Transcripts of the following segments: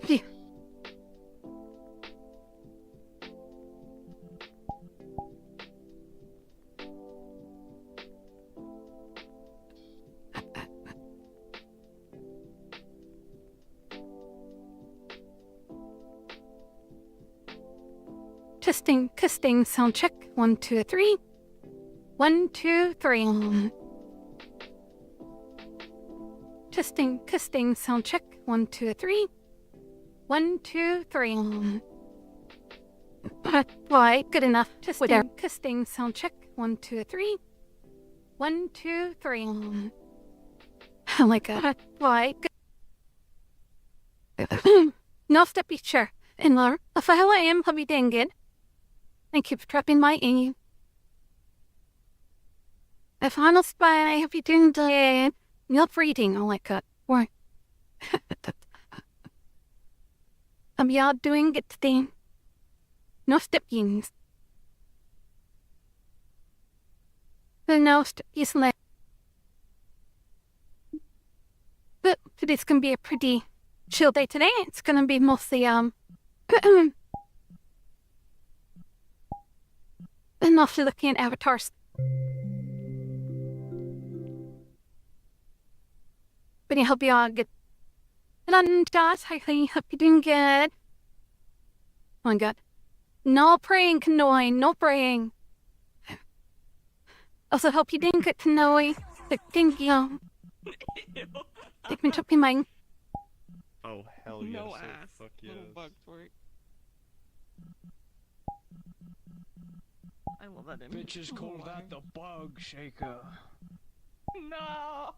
Phew. Testing, sound check. 1, 2, 3. 1, 2, 3. Testing, sound check. 1, 2, 3. 1, 2, 3. Why? Good enough. Testing, sound check. 1, 2, 3. 1, 2, 3. Oh my god. Why? No step picture. In there. If how I am, I'll be dang good. Thank you for trapping my eye. If honest by, I hope you doing the milk reading. Oh my god. Why? I'm y'all doing it today. No steppings. No steppies left. But today's gonna be a pretty chill day today. It's gonna be mostly enough to looking at avatars. But I hope you all good. And Dot, I hope you're doing good. Oh my god. No praying, Kanoi, no praying. Also hope you didn't get to know it. Thank you. Take me to be mine. Oh hell yes. No ass. Fuck yes. Little bug twerk. I love that image. Bitches call that the bug shaker. No.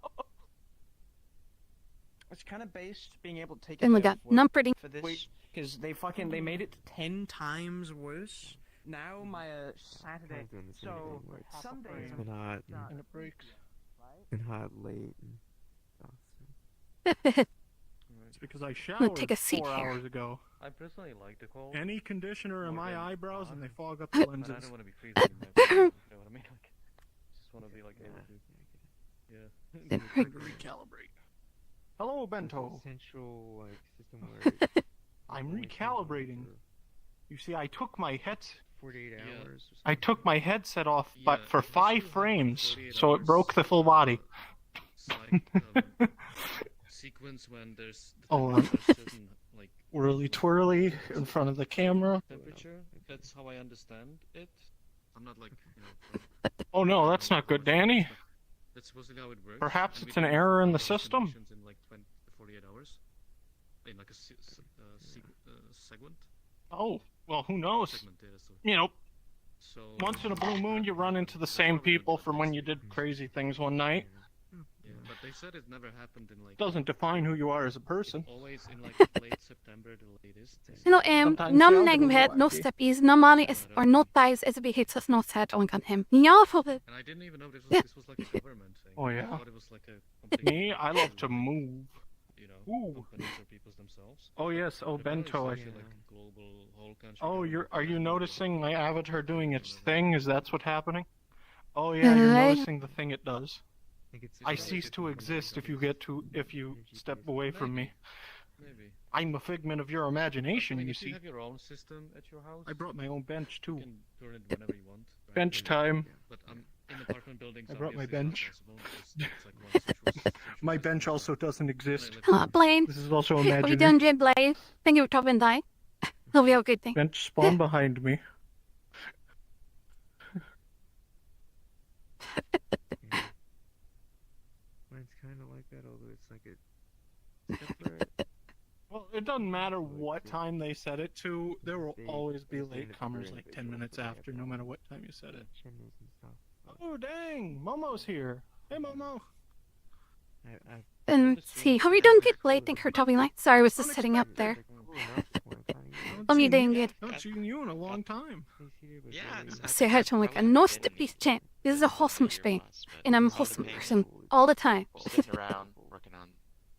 It's kind of based being able to take Oh it my out god, of work numpering. for this because they made it 10 times worse. Now my Saturday, so some days It's been hot and it breaks. and hot late. It's because I showered take a seat 4 here. hours ago. I personally like the cold. Any conditioner in my eyebrows and they fog up Uh, the But I lenses. don't want to be freezing. You know what I mean? Like, just want to be like able to. Yeah. Time to recalibrate. Hello, Bento. Essential like system where I'm recalibrating. You see, I took my 48 Yeah. hours. Or I took my headset off Yeah, for it 5 just feels like frames, 48 so it hours. broke the full body. It's like sequence when there's the Oh, temperature certain like Whirly twirly in front of the camera. temperature. That's how I understand it. I'm not like Oh no, that's not good, Danny. That's supposedly how it works. Perhaps and we it's an can error in the follow those system. conditions in like 48 hours. In like a segment. Oh, well, who knows? Segment data. So, You know, so once in a blue moon, you run into the same people from when you did crazy things one night. yeah, but they said it never happened in like. Doesn't define who you are as a person. Always in like late September, the latest. You know, Sometimes nam yeah, nang but head, no okay. steppies, no money is, or no ties as a big hits us no set on him. Yeah, for the. And I didn't even know Yeah. this was like a government thing. Oh, yeah? I thought it was like a completely, Me, I love to move. you know, Ooh. companies or people themselves. Oh yes, oh But apparently Bento. it's I... actually, like a global whole country. Oh, are you government. noticing my avatar doing its thing? Is that what's happening? Oh yeah, you're Uh, noticing the thing it does. I cease to exist if you step away from me. Maybe. I'm a figment of your I imagination, mean, you if you see. have your own system at your house, I brought my own bench you too. can turn it whenever you want. right? Bench time. But in apartment buildings, I brought my obviously bench. it's not possible, because it's like one central My system. bench also doesn't exist. Blaine. This is also How you imaginary. doing, Jim Blaine? Thank you for dropping by. Hope you have a good thing. Bench spawn behind me. Mine's kind of like that, although it's like a separate. Well, it doesn't matter what time they set it to. There will always be latecomers like 10 minutes after, no matter what time you set it. Channels and stuff. Oh dang, Momo's here. Hey Momo. I've And see, how are you doing good, Blaine? Thank you for dropping by. Sorry, I was just sitting up there. Haven't You seen- doing good. Haven't seen you in a long time. Say hi to like a no steppies champ. This is a wholesome space, and I'm a wholesome person all the time. Sitting around working on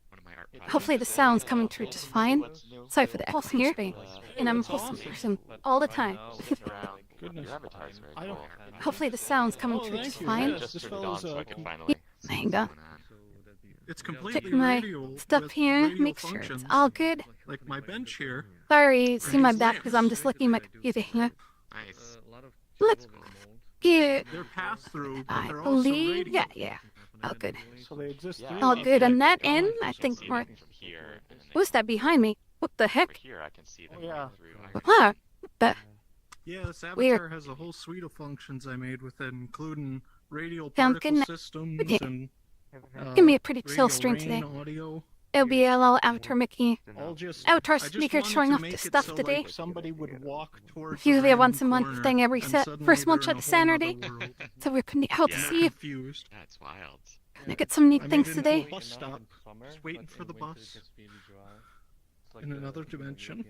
one of my art projects. Hopefully the sound's coming through just fine. Sorry for the wholesome space, and I'm a wholesome person all the time. Sitting around Goodness. your advertisement. I don't- Hopefully the sound's coming Oh, through thank just you. fine. Yes, Just this turned it on fellow's so I uh, can finally Hang on. So that'd be It's completely Check my radial. stuff with here, radial make sure it's functions. all good. Like my bench here. Sorry, see my It's back because I'm just looking at my computer here. Nice. A lot of Let's Chernobyl mold. Good. They're pass-through, but I they're also believe, radial. yeah. All good. So they exist Yeah, through All it. good on that Oh, end. can I think see we're... them from here. And then Who's that behind me? What the over heck? here, I can see them Oh, yeah. right through. Ah, the... Yeah, this Weird. avatar has a whole suite of functions I made with it, including radial Sounds particle good now. systems Okay. and Gonna be a pretty chill radial stream rain today. audio. It'll be a little Avatar Mickey. All just Avatar I just sneakers wanted showing to off make the it stuff so, today. Like, somebody would walk towards Usually a a once a random month corner, thing every and set. suddenly First one they're in shot a whole Saturday. nother world. So we're gonna out to Yeah. see if Confused. That's wild. I get some neat I things made it into today. a bus stop, just waiting for the bus. In another dimension.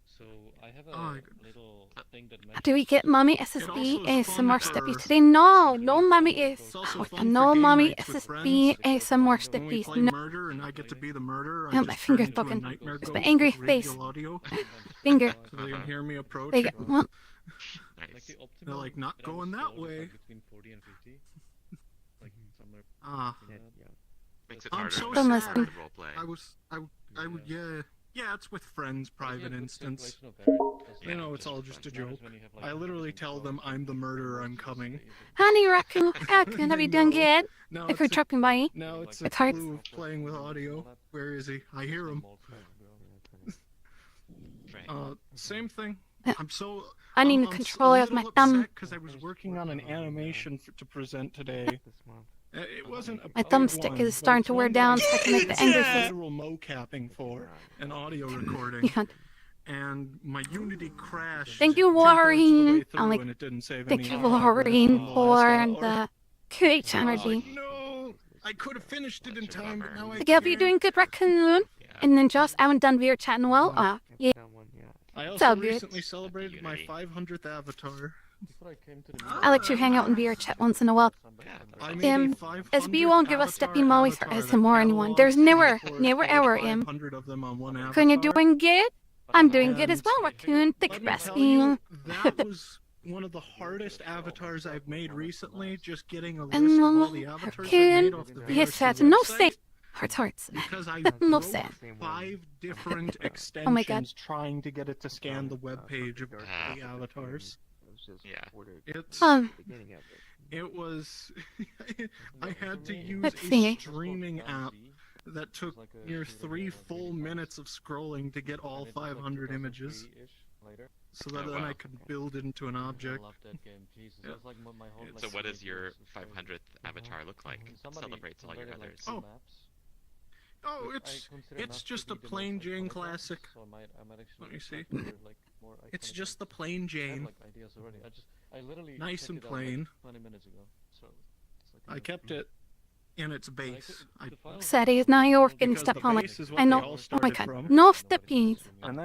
So I have a Oh, my goodness. little thing that Do we get Mommy also SSB is fun ASMR for- Steppy today? No, no Mommy is. It's also Oh, fun no for game Mommy nights with SSB friends. ASMR When we Steppy. play No. murder and I get to be the murderer, I Yeah, just my turn finger's into a fucking- nightmare it's ghost the angry with radial face. audio, Finger. so they can hear me approach. They get, well, Nice. They're like, not going that way. Between 40 and 50. Like somewhere Ah, between that. Makes it I'm harder. so when it's sad. hard roleplay. I would, yeah, it's with friends, private instance. You know, it's all just a joke. I literally tell them I'm the murderer, I'm coming. honey raccoon, raccoon, have you done good? No, If you're it's a, dropping by. no, it's a It's hard. clue of playing with audio. Where is he? I hear him. Same thing. I'm so. I need I'm a controller of my thumb. because I was working on an animation to present today. It wasn't a My big thumbstick one, is but starting it's to wear one down that so I can make the angry face. literal mo-capping for an audio recording. Yeah. And my Unity crashed. Thank you, 2/3 of the Warren. way through I'm like, and it didn't save thank any you, audio Warren, from the for last hour. the great I was energy. like, no, I could have finished it in That's a time, but bummer. now I Like, hope you're can't. doing good, raccoon. Yeah. And then Josh, I haven't done VRChat in a while. Yeah. I all also good. recently celebrated my Unity. 500th avatar. I let you hang out in VRChat once in a while. Yeah, I that's made a Um, 500th SB won't give us avatar Steppy Molly for avatar that ASMR anyone. There's catalogs never, for never ever, 500 of them on one Can you avatar. doing good? I'm doing good as And well, raccoon. Thank Let you, me tell you, Bestie. that was one of the hardest avatars I've made recently, just getting a list And of all the avatars I made raccoon. off the Yes, VRC that's no website, safe. Hearts. because I No broke sad. 5 different Oh extensions trying to get it to scan the web page of Ah. the avatars. Yeah. It's it was I had to use Let's a see. streaming app that took near 3 full minutes of scrolling to get all 500 images, so that Oh, then wow. I could build it into an object. Yeah. So what does your 500th avatar look like? Celebrates all your others. Oh. Oh, it's just a plain Jane classic. Let me see. It's just the plain Jane. Nice and plain. I kept it in its base. Sadie is now you're getting Because step the on base is what I they know. all Oh my started god. from. No steppies. And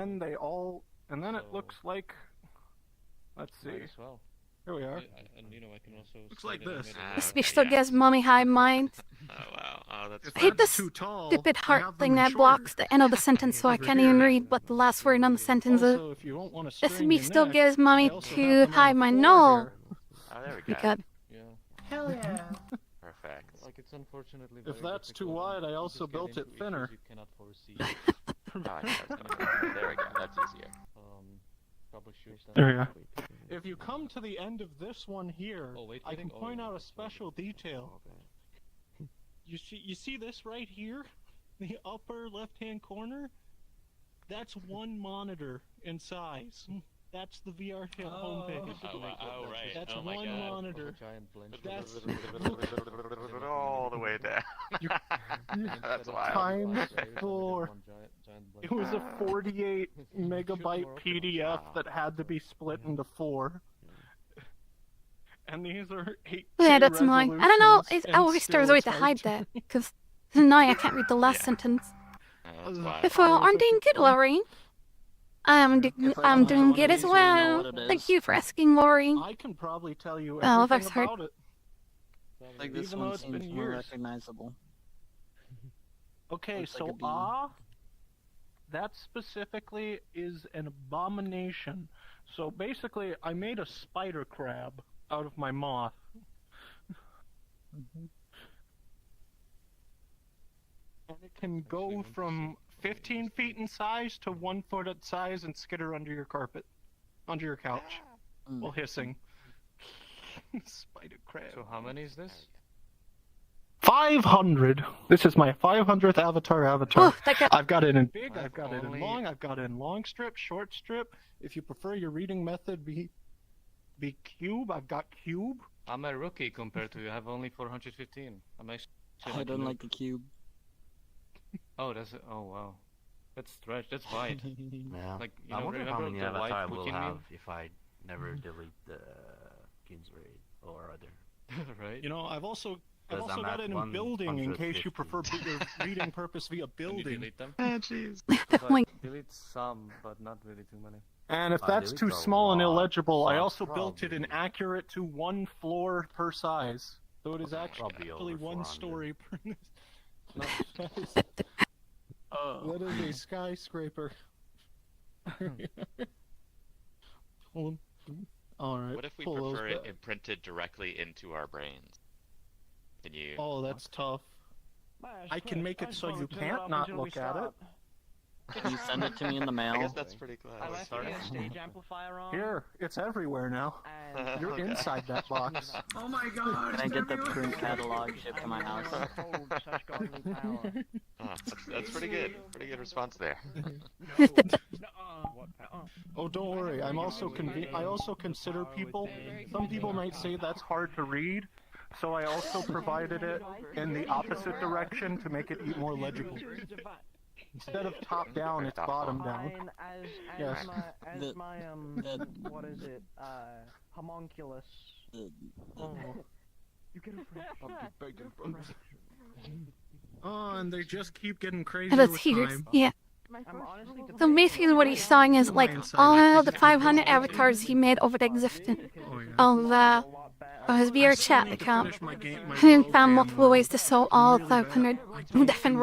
then it looks like, let's see, here we are. Looks like this. This bitch still gives mommy high mind. Oh wow. Oh, that's If I hate fun. that's this too tall, stupid I heart have them thing in that shorter. blocks the end of the sentence so I Over can't here. even read what the last word on the sentence is. Also, if you don't want to This strain bitch your still neck, gives mommy I also have too them on high the my floor no. here. Oh, there we Oh go. my god. Hell yeah. Perfect. If that's too wide, I also built it thinner. Oh, there we go. That's easier. There we go. If you come to the end of this one here, Oh, wait, I can waiting? point Oh, out a that's special detail. You see this right here? The upper left-hand corner? That's one monitor in size. That's the VRChat homepage. Oh, right. That's Oh my one God. monitor. That's all the way down. That's wild. times 4. It was a 48 megabyte PDF that had to be split into 4. And these are 8K Yeah, that's mine. I don't know. resolutions, I and always still there's a way it's to hard hide that. Because now I can't read the last Yeah. sentence. Oh, that's wild. If I'm doing good, Lori. I'm doing good as well. Thank you for asking, Lori. I can probably tell you Oh, everything I've heard. about it. Like this Even though one it's seems been more years. recognizable. Okay, Looks so like a bee. that specifically is an abomination. So basically, I made a spider crab out of my moth. And it can go from 15 feet in size to 1 foot in size and skitter under your carpet, under your couch, while hissing. Spider crab. So how many is this? 500. This is my 500th avatar. Oh, that got I've got it in big, I've got it in Only- long, I've got it in long strip, short strip. If you prefer your reading method be cube, I've got cube. I'm a rookie compared to you. I have only 415. I'm actually I don't like the cube. Oh, that's it. Oh, wow. That's stretch. That's wide. Yeah. Like, you I know, wonder how remember many the white avatar we'll cooking have meal? if I never delete the King's Raid or other. Right? You know, I've also I'm got at it in building in case you 150. prefer your reading purpose via Can you building. delete them? jeez. definitely. Delete some, but not really too many. And if I that's delete too a small and lot, illegible, so I I'm also built it in probably- accurate to 1 floor per size. So it is actually Probably over 1 400. story per. Oh. That is a skyscraper. Alright. What if we pull those prefer it back. imprinted directly into our brains? Can you? Oh, that's tough. I can make it so you can't not look at it. Can you send it to me in the I mail? guess that's pretty close. I left a stage amplifier on. Here, it's everywhere now. And You're Okay. inside that box. Oh my god. Can I get the print catalog shipped to my house? hold such godly power. Ah, that's pretty good. Pretty good response there. Oh, don't worry. I also consider people. Some people might say that's hard to read, so I also provided it in the opposite direction to make it more legible. Instead of top down, it's bottom down. Fine as Yes. my what is it? Homunculus. Oh. You get a Oh, and they just keep getting And crazier it's with here. time. Yeah. I'm honestly So basically what he's saying is like all the 500 avatars he made over the existence Oh, yeah. of his VRChat Need to account. finish my game- my And world found game multiple mode. ways to sell all 500 different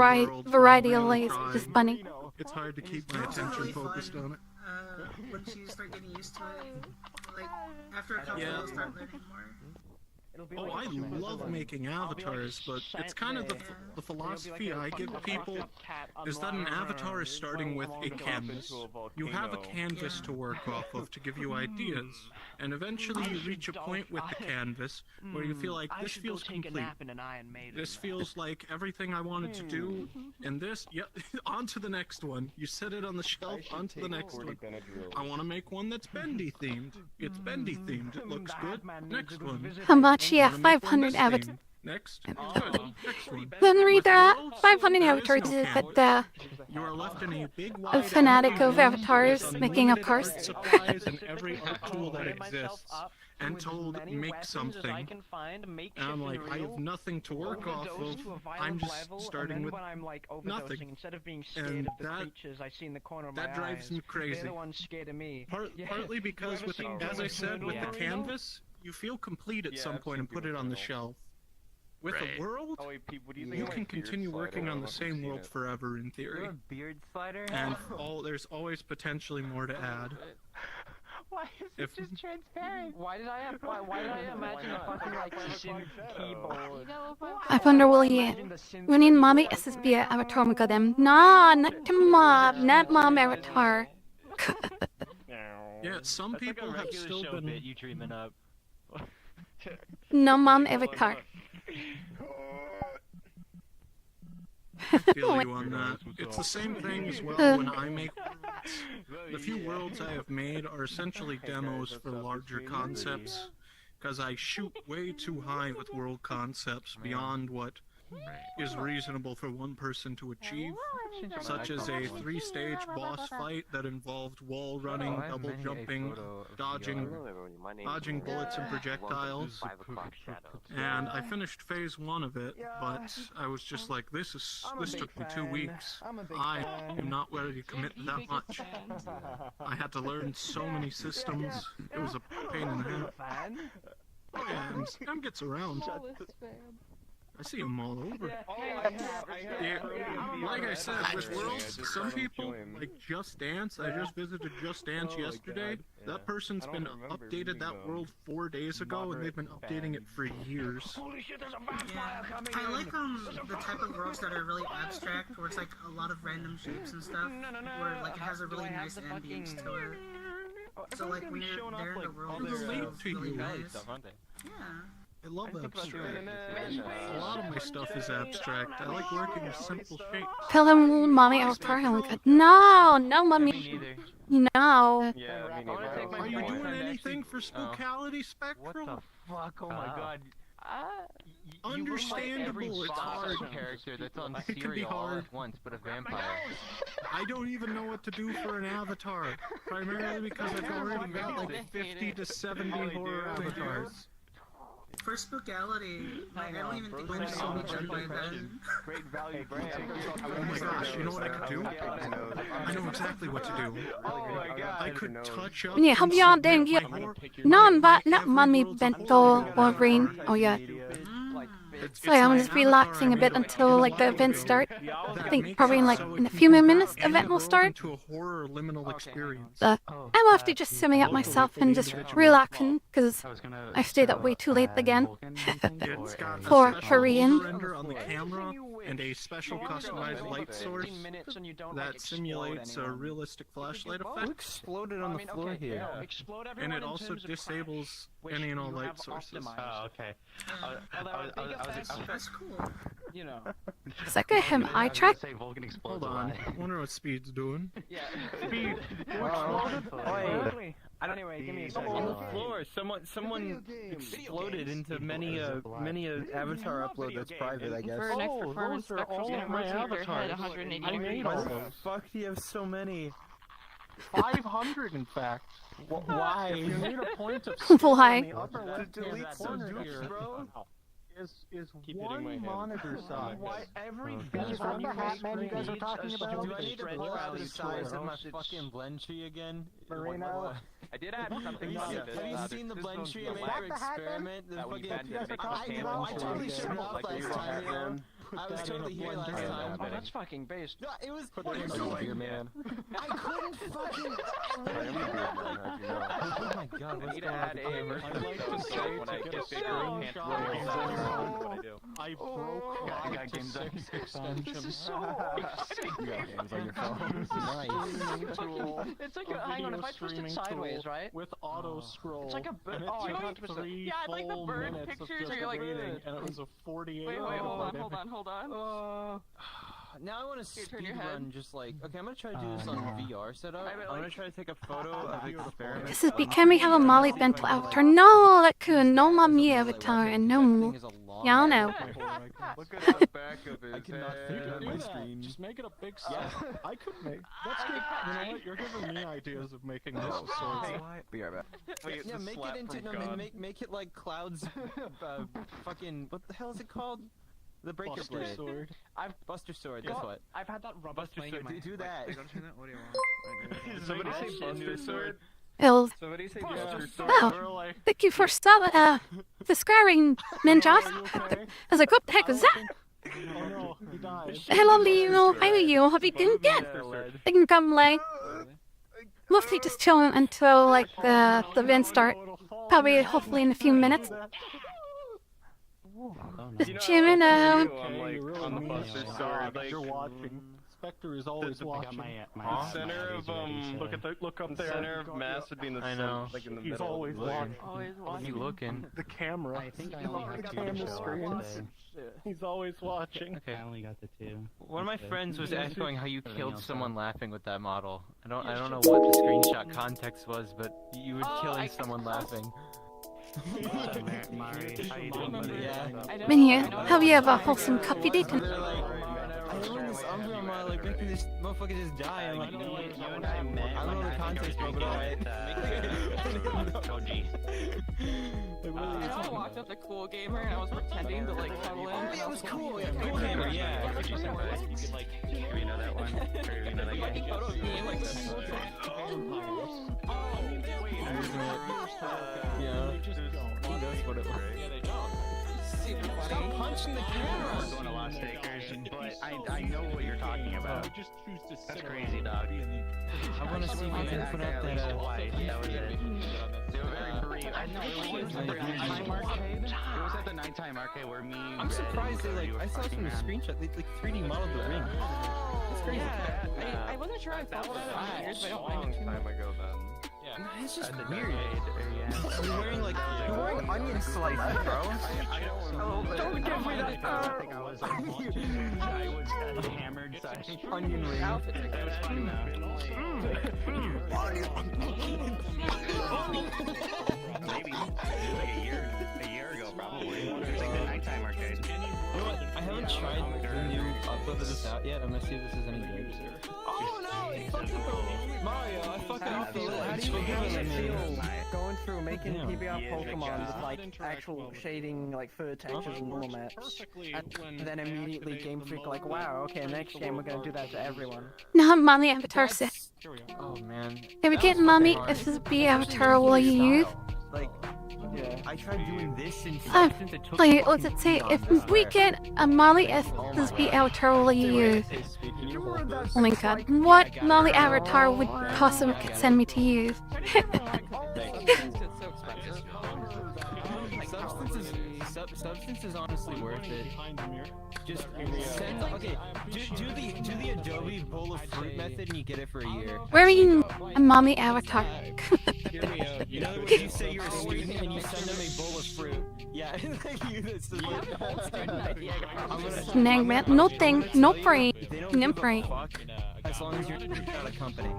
variety of ways. Just funny. It's hard to keep my attention focused on it. Once you start getting used to it, like after a couple, Yeah. you'll start learning more. Oh, I love making avatars, but it's kind of the philosophy I give people is that an avatar is starting with a canvas. You have a canvas to work off of to give you ideas, and eventually you reach a point with the canvas where you feel like this feels complete. This feels like everything I wanted to do, and this, yep, on to the next one. You set it on the shelf, on to the next one. I want to make one that's bendy themed. It's bendy themed. It looks good. Next one. How much? Yeah, I wanna make one 500 this avatars. themed. Next. Good. Next one. Then read With that. worlds, 500 there is avatars no is canvas. that You are left in a big a wide fanatic empty of room avatars with making up unlimited cars. art supplies and every art tool that exists, and told make something. And I'm like, I have nothing to work off of. I'm just starting with nothing. Instead of being scared And of the that- creatures I see in the corner of my That drives eyes, me they're crazy. the ones scared of me. Partly because with the, as I said, with the canvas, you feel complete at some point and put it on the shelf. With Right. a world, Oh, wait, Pete, what do you you think? can continue working on the same world forever in theory. beard slider? And there's always potentially more to add. Why is If- it just transparent? Why did I imagine a fucking like synth keyboard? I wonder will he running mommy SSB avatar with them? Nah, not to mom, not mom avatar. Yeah, some people have still been. you treatment up. No mom avatar. I feel you on that. It's the same thing as well when I make worlds. The few worlds I have made are essentially demos for larger concepts, because I shoot way too high with world concepts beyond what is reasonable for one person to achieve, such as a 3-stage boss fight that involved wall running, double jumping, dodging bullets and projectiles. And I finished phase 1 of it, but I was just like, this took me 2 weeks. I am not ready to commit that much. I had to learn so many systems. It was a pain in the half. Oh yeah, Em gets around. I see them all over. Yeah, Like I said, with Worlds, some people, like Just Dance, I just visited Just Dance yesterday. That person's been updated that world 4 days ago, and they've been updating it for years. Holy shit, there's a vampire Yeah, coming I in! like the type of worlds that are really abstract, where it's like a lot of random shapes and stuff, where like it has a really nice ambience to it. So like when you're there in the world, it feels really nice. Yeah. I love abstract. A lot of my stuff is abstract. I like working with simple shapes. Tell him, mommy, I was crying. No, mommy. No. Yeah, me Are you doing anything for Spookality Spectrum? What the fuck? Oh my god. Understandable, it's hard. Character that's on It can be Serial all hard. at once, but a vampire. I don't even know what to do for an avatar. Primarily because I've already got like 50 to 70 horror avatars. For Spookality, like, I don't even think we're so much done by then. Great value brand. Oh my gosh, you know what I could do? I know exactly what to do. Oh my god. I could touch up. Yeah, help you out then. Yeah. No, but not mommy Bento or Green. Oh yeah. So yeah, I'm just relaxing a bit until like the event start. I think probably in a few more minutes the event will start. To a horror liminal experience. I'm off to just simming up myself and just relaxing because I stayed up way too late again. It's got For a special Korean. render on the camera and a special customized light source that simulates a realistic flashlight effect. Exploded on the floor here. And it also disables any and all light sources. Oh, okay. That's cool. You know. Is that him eye track? Hold on. Wonder what Speed's doing. Yeah. Speed. Anyway, give me a second. On the floor, someone exploded into many avatar upload that's private, I guess. For an extra performance, Spectral's gonna rotate your head 180 degrees. Why the fuck do you have so many? 500, in fact. Why? If you need a point of Why? on the upper left-hand corner here, is one monitor size. Why every Is that the hat man you guys are talking about? Do I need to blur out the size of my fucking blend tree again? Marino? I did add something Have on you this. seen the blend tree I made Is that for the hat, then? experiment? The That we fucking... banned it, I know, I totally showed it off last time, man. I was totally here last time. Oh, that's fucking based. No, it was... Put that in the beer, man. I couldn't fucking... Oh my god, I what's need to going add on? a I'd like to say when I to get get a bigger, I can't screenshot roll. of That's what I do. I broke 5 to 6 extensions. You got games on your phone. Nice. It's like a, hang on, if I twist it sideways, right? With auto scroll. It's like a bird. And it Oh, I took can't twist it. 3 Yeah, I like the full bird minutes of pictures. just Are you like, waiting, and it was a 48 wait, hold hour on. Now I want to Here, turn your speed head. run just like... Okay, I'm gonna try to do this on VR setup. I'm gonna try to take a photo of the experiment. This is becoming how a Molly Bento avatar. No, that could no mommy avatar and no. Yeah, no. Look at the back of his I cannot head. fit it on my Do that. screen. Just make it a big size. I could make. That's good. You know what? You're giving me ideas of making this a sword. Be right back. Wait, Yeah, the make slap it into... from No, God. make it like Cloud's... fucking... What the hell is it called? The breaker Buster blade. sword. Buster sword, that's what. I've had that rubber Buster playing sword, in my do that. What do you want? Somebody say Buster Sword. Ills. Somebody say Buster Sword. Oh, thank you for subscribing, Ninjas. I was like, what the heck is that? Oh no, he died. Hello, Leo. How are you? Hope you're doing good. I can come late. Mostly just chilling until like the event start. Probably, hopefully, in a few minutes. Just chilling out. I'm like on the Buster Sword, like You're watching. Spectre is always watching. the center of look up there. Center of mass would be in the know. like in the He's middle. always watching. Always You watching. looking? The camera. I think I only have The 2 camera to show screens. off today. He's always watching. I only got the 2. One of my friends was echoing how you Everything killed else someone out. laughing with that model. I don't know what the screenshot context was, but you were killing someone laughing. Mari, how you doing, buddy? Yeah. Been here. Have you ever wholesome coffee date? They're like, I own this Umbra model, like making this motherfucker just die. I'm like, You and I met. I don't know the context, but alright. Koji. I walked up the cool gamer and I was pretending to like cuddle him. Oh yeah, it was cool. Yeah, cool gamer. Yeah. What you said, you could like, you know that one? Or you know that Like a guy? photo of me like Yeah. That's what it was. super funny. Punch pushing the camera. I'm going to Lost Acres, but I know what you're talking about. That's crazy, dog. I want to see if I can put up that. That was it. They were very brief. I know it was at the nighttime arcade. It was at the nighttime arcade where me. I'm surprised they like. I saw some screenshots. They like 3D modeled the ring. That's crazy. I wasn't sure I felt that weird, but I don't long mind it. time ago then. Yeah, it's just weird. You're wearing like you're wearing onion slices, bro. Don't give me that. I think I was hammered. Onion ring. It was fun Maybe like a year ago, probably. It was like the nighttime arcade. You know what? I haven't tried the new upload of this out yet. I'm gonna see if this is any good. Oh no! It's fucking Mario! I fucking off the ledge. Going through making PBR Pokemon with like actual shading, like fur textures and normal maps, and then immediately Game Freak like, wow, okay, next game we're gonna do that to everyone. No, mommy avatar set. Oh man. Can we get mommy SSB avatar will you use? Like, yeah. I tried doing this in Oh, since it took. like, what's it say? If we get a Molly SSB avatar will you use? Oh my god, what Molly avatar would Possum could send me to use? Substance is honestly worth it. Just send, okay, do the Adobe bowl of fruit method and you get it for a year. Wearing a mommy avatar. You know when you say you're a student and you send them a bowl of fruit. Yeah, that's the Nagman, nothing, no free, no free. As long as you're not a company.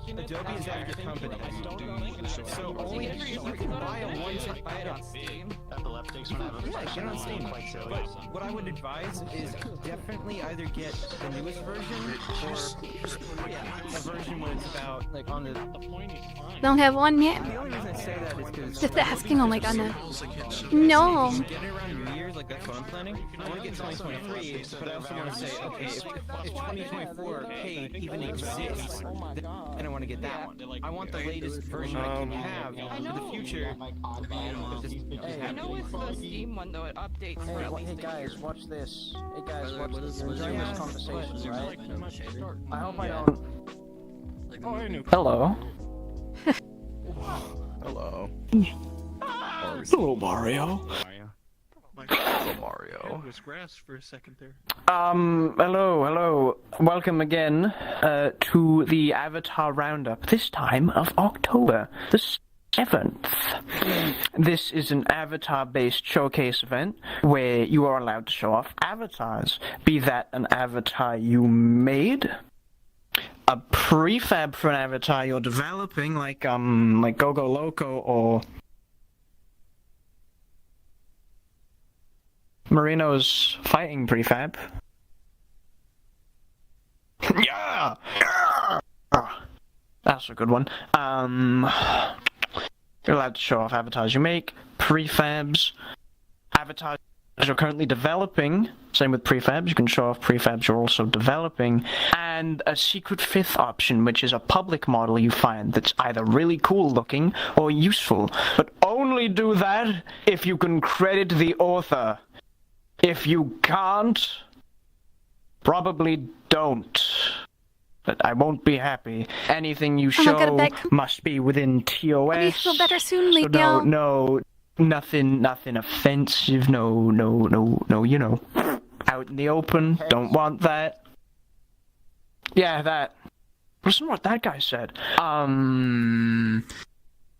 Adobe is out of your company. So only you can buy a one-time item. Yeah, get on Steam. But what I would advise is definitely either get the newest version or a version where it's about like on the. Don't have one yet. The only reason I say that is because Just asking, oh my god, no. No. Get it around New Year's, like that's what I'm planning. I want to get 2023, but I also want to say, okay, if 2024 paid even exists, then I want to get that one. I want the latest version I can have for the future. I know it's the Steam one though, it updates for at least Hey guys, watch this. Hey guys, watch this. You're enjoying this conversation, right? I hope I don't... Hello. Hello. Hello, Mario. Hello, Mario. Was grass for a second there. Hello. Welcome again to the Avatar Roundup, this time of October the 7th. This is an Avatar-based showcase event where you are allowed to show off avatars, be that an avatar you made, a prefab for an avatar you're developing, like Go-Go Loco or Marino's fighting prefab. Yeah! That's a good one. You're allowed to show off avatars you make, prefabs, avatars you're currently developing, same with prefabs, you can show off prefabs you're also developing, and a secret fifth option, which is a public model you find that's either really cool looking or useful, but only do that if you can credit the author. If you can't, probably don't. But I won't be happy. Anything you show must be within TOS. Will you feel better soon, So Miguel? no, nothing offensive. No, you know, out in the open. Don't want that. Yeah, that. Listen to what that guy said.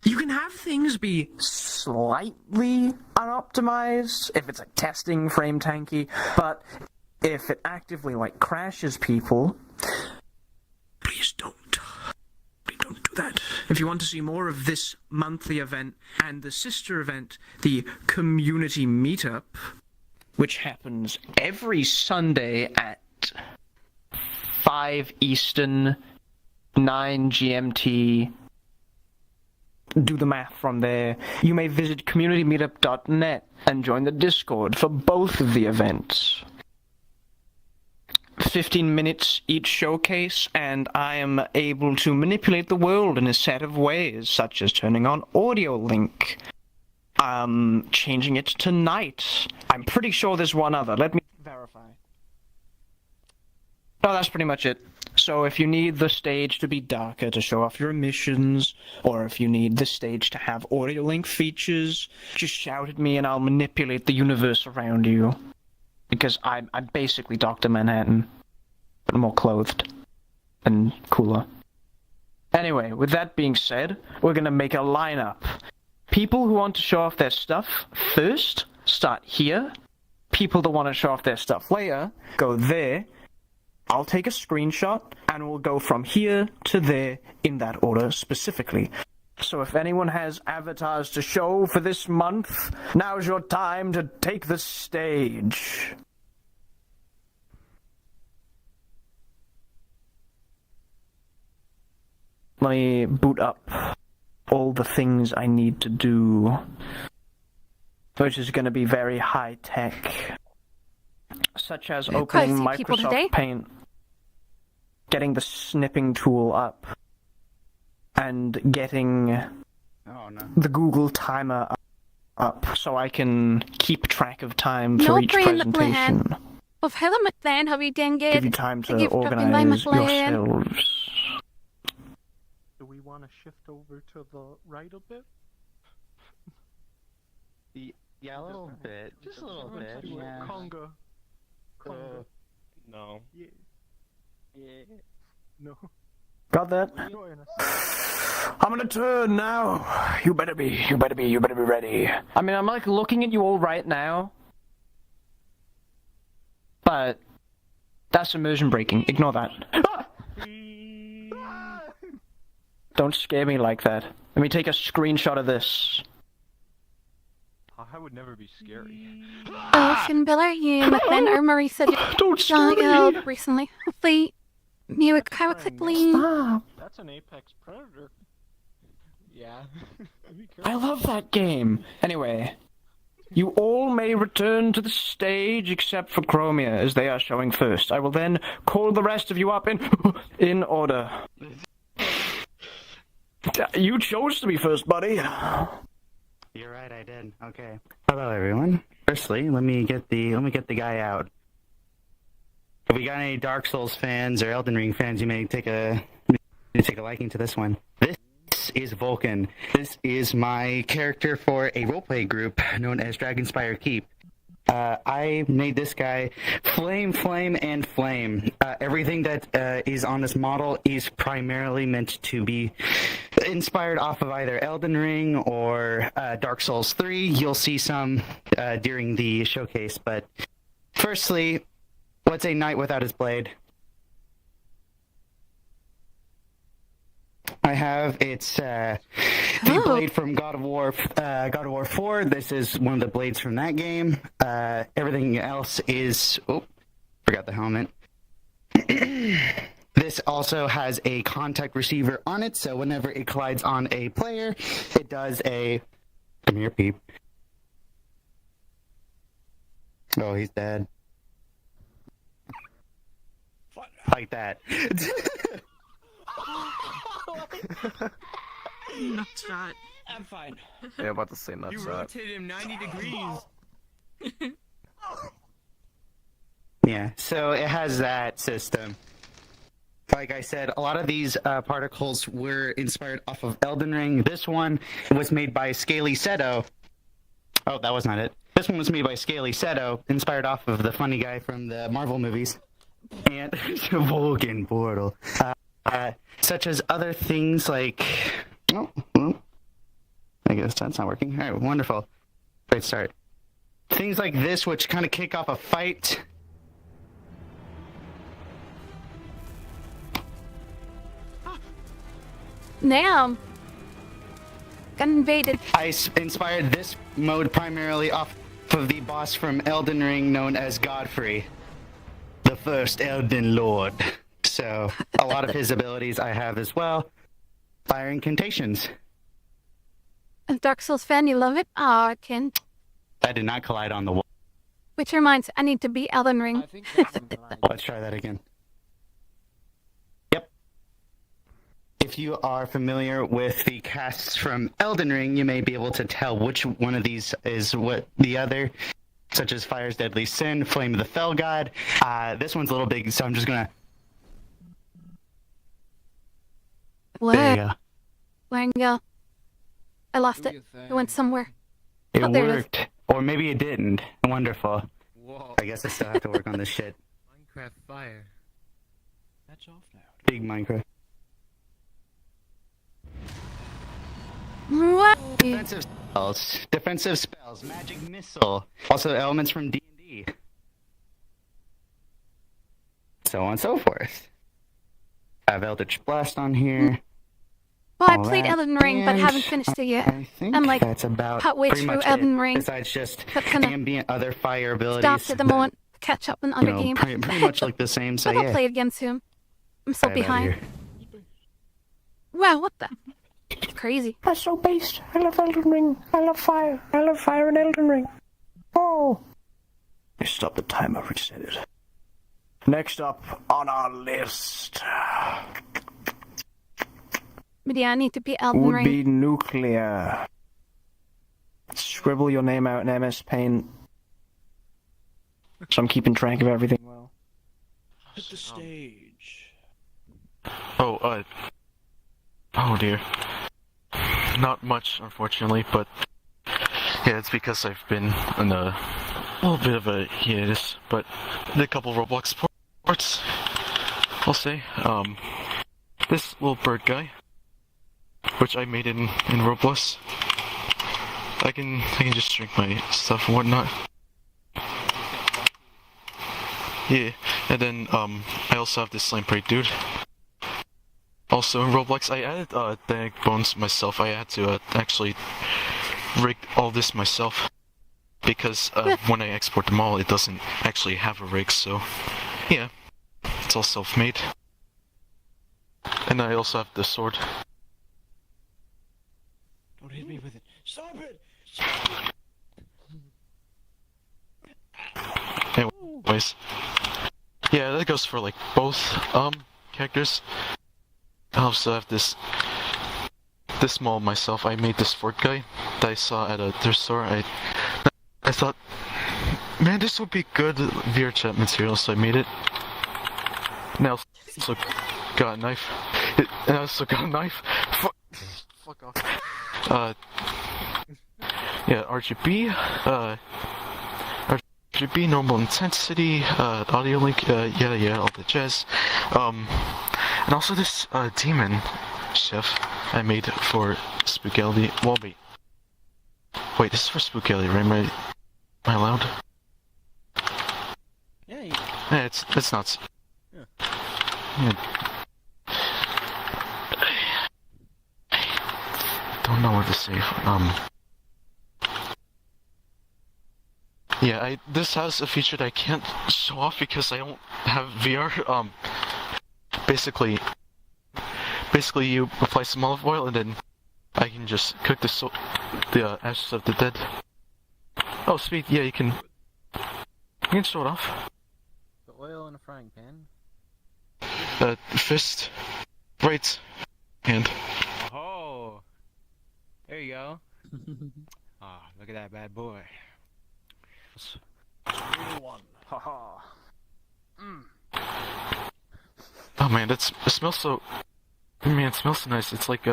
You can have things be slightly unoptimized if it's like testing frame tanky, but if it actively like crashes people, please don't do that. If you want to see more of this monthly event and the sister event, the community meetup, which happens every Sunday at 5 Eastern, 9 GMT, do the math from there. You may visit communitymeetup.net and join the Discord for both of the events. 15 minutes each showcase, and I am able to manipulate the world in a set of ways, such as turning on audio link. changing it to night. I'm pretty sure there's one other. Let me verify. No, that's pretty much it. So if you need the stage to be darker to show off your emissions, or if you need the stage to have audio link features, just shout at me and I'll manipulate the universe around you. Because I'm basically Dr. Manhattan, but more clothed and cooler. Anyway, with that being said, we're gonna make a lineup. People who want to show off their stuff first, start here. People that want to show off their stuff later, go there. I'll take a screenshot, and we'll go from here to there in that order specifically. So if anyone has avatars to show for this month, now's your time to take the stage. Let me boot up all the things I need to do, which is going to be very high-tech, such as opening Microsoft Paint, getting the snipping tool up, and getting the Google timer up so I can keep track of time for each presentation. Of how much then have you done good? Give you time to organize yourselves. Do we want to shift over to the right a bit? Yeah, a little bit. Just a little bit. Yeah. Conga. No. Yeah. No. Got that? I'm gonna turn now. You better be ready. I mean, I'm like looking at you all right now. But that's immersion breaking. Ignore that. Don't scare me like that. Let me take a screenshot of this. I would never be scary. Finn Biller, you McLean or Murray said don't scare me. Recently. Hopefully, you quickly. That's an apex predator. Yeah. I love that game. Anyway, you all may return to the stage except for Chromia, as they are showing first. I will then call the rest of you up in order. You chose to be first, buddy. You're right, I did. Okay. Hello, everyone. Firstly, let me get the guy out. If we got any Dark Souls fans or Elden Ring fans, you may take a liking to this one. This is Vulcan. This is my character for a roleplay group known as Dragonspire Keep. I made this guy flame, and flame. Everything that is on this model is primarily meant to be inspired off of either Elden Ring or Dark Souls 3. You'll see some during the showcase, but firstly, what's a knight without his blade? I have the blade from God of War 4. This is one of the blades from that game. Everything else is forgot the helmet. This also has a contact receiver on it, so whenever it collides on a player, it does a come here, peep. Oh, he's dead. Like that. Nut shot. I'm fine. Yeah, about to say nut You shot. rotated him 90 degrees. Yeah, so it has that system. Like I said, a lot of these particles were inspired off of Elden Ring. This one was made by Scaly Seto. Oh, that was not it. This one was made by Scaly Seto, inspired off of the funny guy from the Marvel movies. And Vulcan Portal. Such as other things like... Oh, well, I guess that's not working. All right, wonderful. Great start. Things like this, which kind of kick off a fight. Now, got invaded. I inspired this mode primarily off of the boss from Elden Ring known as Godfrey, the first Elden Lord. So, a lot of his abilities I have as well. Fire incantations. A Dark Souls fan, you love it? Aw, I can. That did not collide on the wall. Which reminds, I need to beat Elden Ring. Let's try that again. Yep. if you are familiar with the casts from Elden Ring, you may be able to tell which one of these is what the other, such as Fire's Deadly Sin, Flame of the Fell God. This one's a little big, so I'm just gonna... There you go. Where'd you go? I lost it. It went somewhere. It Oh, there it is. worked. Or maybe it didn't. Wonderful. Whoa. I guess I still have to work on this shit. Minecraft fire. That's off now. Big Minecraft. What? Defensive spells, magic missile, also elements from D&D. So on and so forth. I have Eldritch Blast on here. Well, I All played that, Elden Ring, but and haven't finished it yet. I think I'm like that's about halfway pretty through much Elden it, Ring. besides just But kinda ambient other fire abilities. stopped at the that, moment to catch up on other games. pretty much like the same, so But I'll yeah. play it again soon. I'm so Right about behind. here. Wow, what the? It's crazy. That's so based. I love Elden Ring. I love fire. I love fire in Elden Ring. Oh. I stopped the timer, reset it. Next up on our list But yeah, I need to beat Elden would Ring. be nuclear. Scribble your name out in MS Paint. So I'm keeping track of everything well. Hit the stage. Oh dear. Not much, unfortunately, but yeah, it's because I've been in a little bit of a hiatus, but did a couple Roblox parts, I'll say. This little bird guy, which I made in Roblox. I can just drink my stuff and whatnot. Yeah, and then I also have this slime parade dude. Also in Roblox, I added the bones myself. I had to actually rig all this myself because when I export them all, it doesn't actually have a rig. So yeah, it's all self-made. And I also have the sword. Don't hit me with it. Stop it! Anyways, yeah, that goes for like both characters. I also have this model myself. I made this fort guy that I saw at a thrift store. I thought, man, this would be good VRChat material, so I made it. And I also got a knife. Fuck off. Yeah, RGB. RGB, normal intensity, audio link, yeah, all the jazz. And also this demon chef I made for Spookality. Well, wait, this is for Spookality, right? Am I allowed? Yeah, it's not. Yeah. Don't know what to say. Yeah, this has a feature that I can't show off because I don't have VR. Basically you apply some olive oil and then I can just cook the ashes of the dead. Oh, sweet. Yeah, you can show it off. The oil in a frying pan. Fist, right hand. Oh, there you go. Ah, look at that bad boy. 3-1. Haha. Oh man, it smells so. Man, it smells so nice. It's like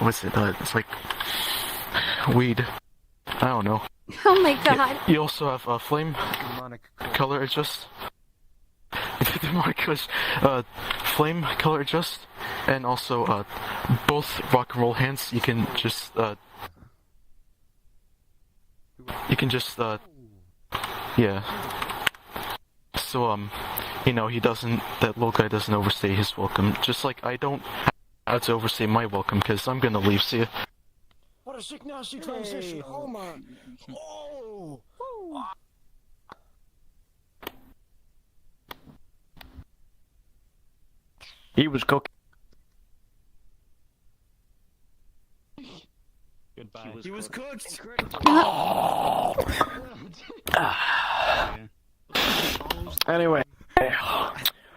what's it? It's like weed. I don't know. Oh my god. Yeah, you also have flame color adjust. Flame color adjust, and also both rock and roll hands. You can just yeah. So that little guy doesn't overstay his welcome. Just like I don't have to overstay my welcome because I'm gonna leave. See ya. What a sick, nasty transition! Oh my! Oh! He was cooking. Goodbye. He was cooked! Anyway,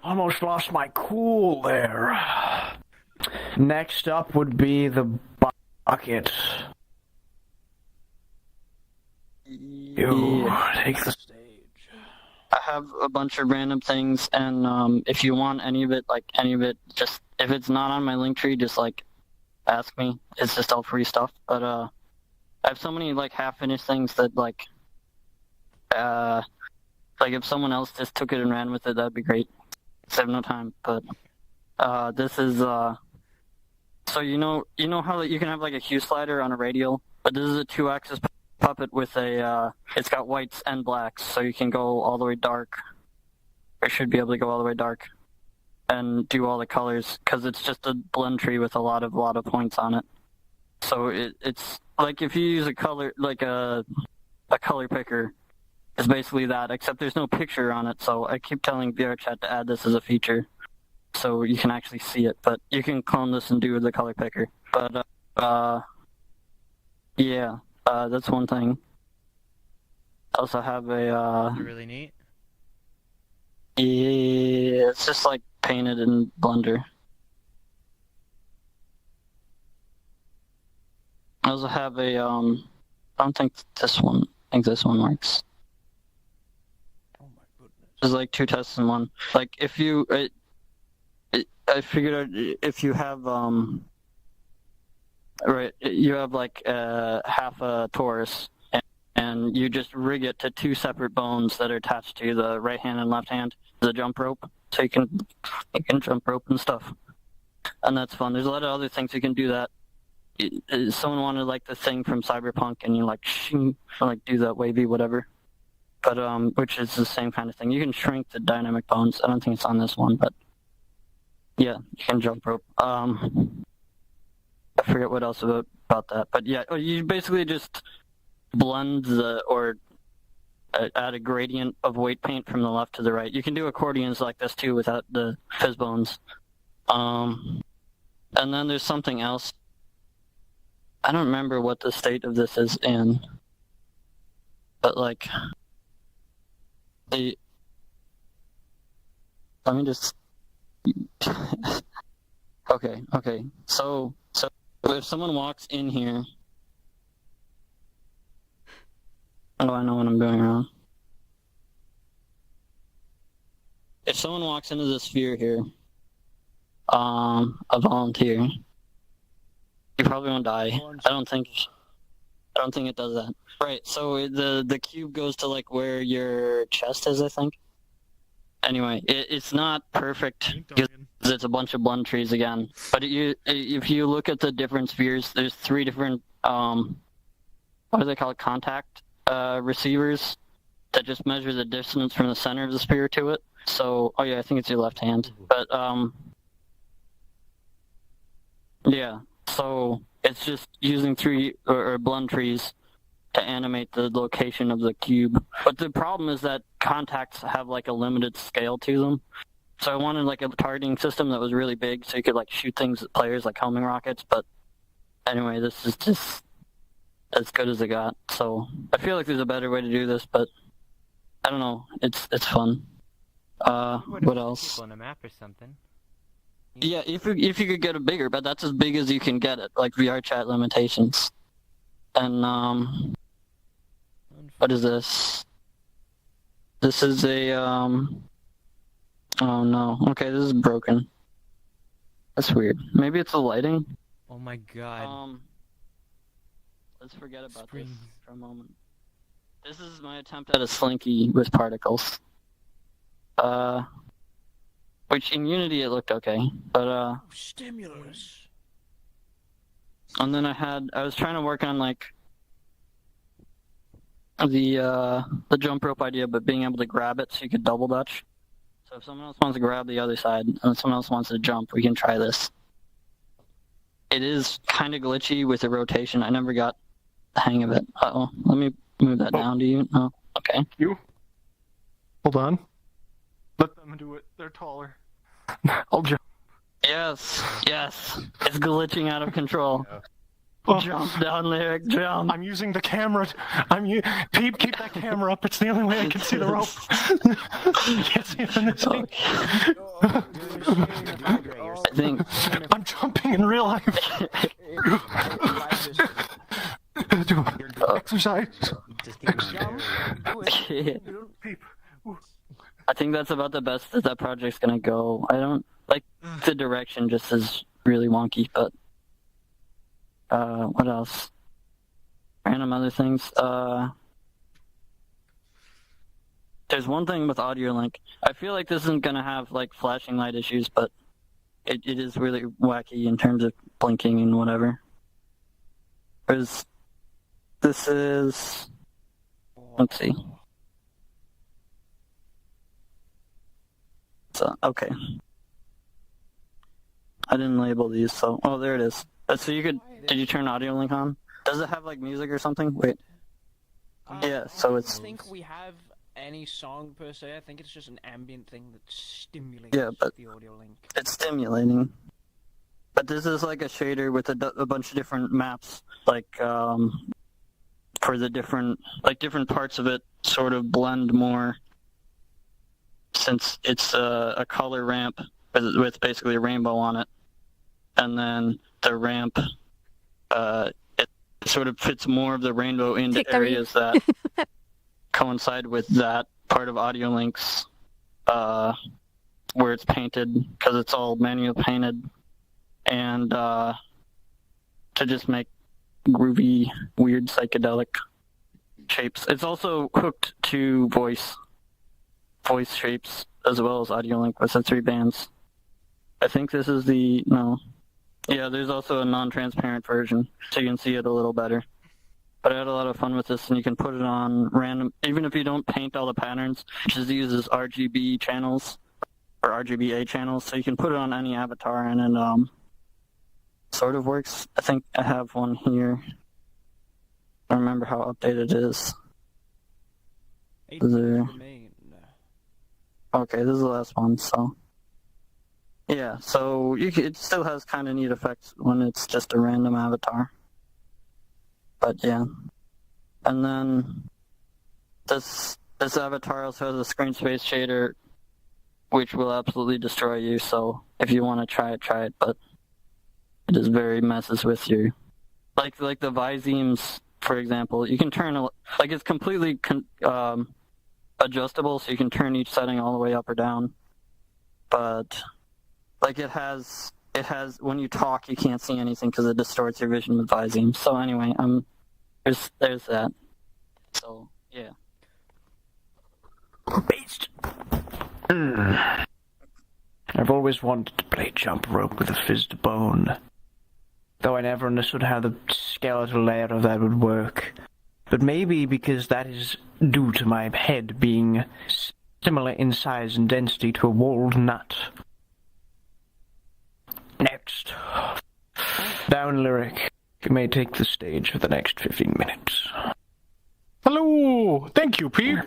Almost lost my cool there. Next up would be the bucket. You take the stage. I have a bunch of random things, and if you want any of it, just if it's not on my link tree, just like ask me. It's just all free stuff. But I have so many like half-finished things that like if someone else just took it and ran with it, that'd be great. I have no time, but this is so you know how you can have like a hue slider on a radial, but this is a 2-axis puppet with a it's got whites and blacks, so you can go all the way dark, or should be able to go all the way dark and do all the colors, because it's just a blend tree with a lot of points on it. So it's like if you use a color like a color picker, it's basically that, except there's no picture on it. So I keep telling VRChat to add this as a feature so you can actually see it, but you can clone this and do the color picker. But yeah, that's one thing. I also have a really neat. Yeah, it's just like painted in Blender. I also have a I don't think this one. I think this one works. Oh my goodness. There's like 2 tests in one. Like if you, I figured out if you have right, you have like half a torus, and you just rig it to 2 separate bones that are attached to the right hand and left hand, the jump rope, so you can jump rope and stuff, and that's fun. There's a lot of other things you can do that. Someone wanted like the thing from Cyberpunk, and you like do that wavy whatever, but which is the same kind of thing. You can shrink the dynamic bones. I don't think it's on this one, but yeah, you can jump rope. I forget what else about that, but yeah, you basically just blend or add a gradient of weight paint from the left to the right. You can do accordions like this too without the fizz bones. And then there's something else. I don't remember what the state of this is in, but like let me just okay. So if someone walks in here, oh, I know what I'm doing wrong. If someone walks into the sphere here, a volunteer, you probably won't die. I don't think it does that. Right, so the cube goes to like where your chest is, I think. Anyway, it's not perfect because it's a bunch of blend trees again. But if you look at the different spheres, there's 3 different what do they call it? Contact receivers that just measure the distance from the center of the sphere to it. So, oh yeah, I think it's your left hand. But yeah. So it's just using 3 or blend trees to animate the location of the cube. But the problem is that contacts have like a limited scale to them. So I wanted like a targeting system that was really big so you could like shoot things at players like homing rockets. But anyway, this is just as good as it got. So I feel like there's a better way to do this, but I don't know. It's fun. What else? On a map or something. Yeah, if you could get it bigger, but that's as big as you can get it, like VRChat limitations. And what is this? This is a oh no. Okay, this is broken. That's weird. Maybe it's the lighting. Oh my god. Let's forget about this for a moment. This is my attempt at a slinky with particles. Which in Unity it looked okay, but stimulus. And then I was trying to work on like the jump rope idea, but being able to grab it so you could double dutch. So if someone else wants to grab the other side and someone else wants to jump, we can try this. It is kind of glitchy with the rotation. I never got the hang of it. Uh-oh. Let me move that down to you. Oh, okay. You? Hold on. Let them do it. They're taller. I'll jump. Yes. It's glitching out of control. Jump down, Lyric, jump. I'm using the camera. Peep, keep that camera up. It's the only way I can see the rope. You can't see it in this thing. I think I'm jumping in real life. Do exercise. I think that's about the best that project's gonna go. I don't like the direction; just is really wonky. But what else? Random other things. There's one thing with audio link. I feel like this isn't gonna have like flashing light issues, but it is really wacky in terms of blinking and whatever. Whereas this is, let's see. So, okay. I didn't label these, so oh, there it is. So you could. Did you turn audio link on? Does it have like music or something? Wait. Yeah. So it's. I don't think we have any song per se. I think it's just an ambient thing that stimulates the audio link. It's stimulating. But this is like a shader with a bunch of different maps, like for the different parts of it sort of blend more. Since it's a color ramp with basically a rainbow on it, and then the ramp, it sort of fits more of the rainbow into areas that coincide with that part of Audio Link's where it's painted, because it's all manual painted, and to just make groovy, weird, psychedelic shapes. It's also hooked to voice shapes as well as Audio Link with the 3 bands. I think this is there's also a non-transparent version, so you can see it a little better. But I had a lot of fun with this, and you can put it on random, even if you don't paint all the patterns, it just uses RGB channels, or RGBA channels, so you can put it on any avatar, and it sort of works. I think I have one here. I don't remember how updated it is. Okay, this is the last one, so... Yeah, so it still has kind of neat effects when it's just a random avatar. But yeah. And then this avatar also has a screen space shader, which will absolutely destroy you, so if you want to try it, but it just very messes with you. Like the Visemes, for example, you can turn, it's completely adjustable, so you can turn each setting all the way up or down. But it has when you talk, you can't see anything because it distorts your vision with Viseme. So anyway, there's that. So yeah. Beast. I've always wanted to play jump rope with a fizzed bone, though I never understood how the skeletal layer of that would work. But maybe because that is due to my head being similar in size and density to a walnut. Next. Down Lyric. You may take the stage for the next 15 minutes. Hello! Thank you, Pete.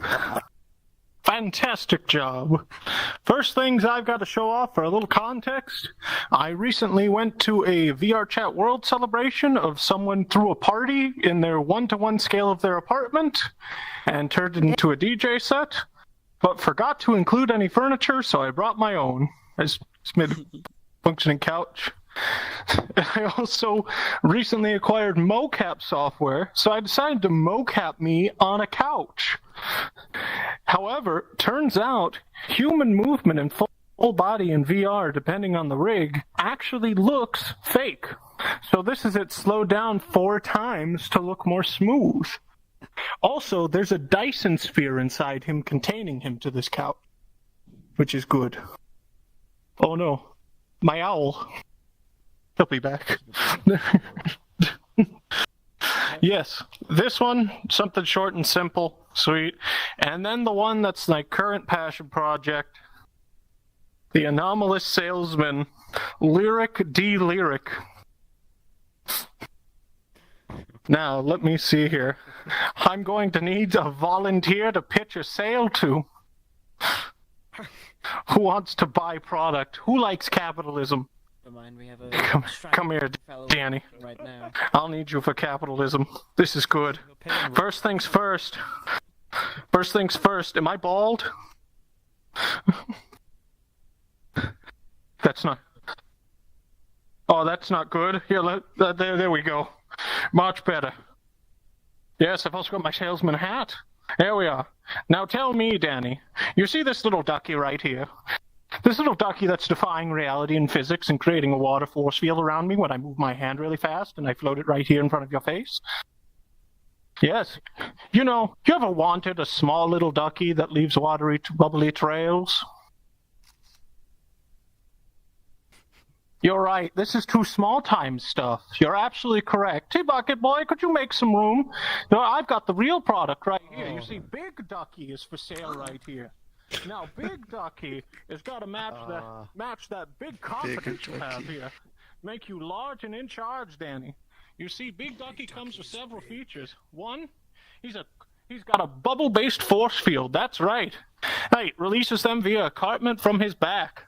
Fantastic job. First things I've got to show off for a little context. I recently went to a VRChat World celebration of someone threw a party in their 1-to-1 scale of their apartment and turned it into a DJ set, but forgot to include any furniture, so I brought my own. I just made a functioning couch. I also recently acquired mocap software, so I decided to mocap me on a couch. However, turns out human movement and full body in VR, depending on the rig, actually looks fake. So this is it slowed down 4 times to look more smooth. Also, there's a Dyson sphere inside him containing him to this couch, which is good. Oh no, my owl. He'll be back. Yes, this one, something short and simple, sweet. And then the one that's my current passion project, the anomalous salesman, Lyric D. Lyric. Now, let me see here. I'm going to need a volunteer to pitch a sale to. Who wants to buy product? Who likes capitalism? Never mind, we have a Come here, fellow Danny. right now. I'll need you for capitalism. This is good. First things first. First things first. Am I bald? That's not... Oh, that's not good. Here, there we go. Much better. Yes, I've also got my salesman hat. There we are. Now tell me, Danny, you see this little ducky right here? This little ducky that's defying reality and physics and creating a water force field around me when I move my hand really fast and I float it right here in front of your face? Yes. You know, you ever wanted a small little ducky that leaves watery, bubbly trails? You're right, this is too small-time stuff. You're absolutely correct. Hey, Bucket Boy, could you make some room? No, I've got the real product right here. You see, Big Ducky is for sale right here. Now, Big Ducky has got to match that big confidence you have here. Make you large and in charge, Danny. You see, Big Ducky comes with several features. One, he's got a bubble-based force field. That's right. Hey, releases them via escarpment from his back.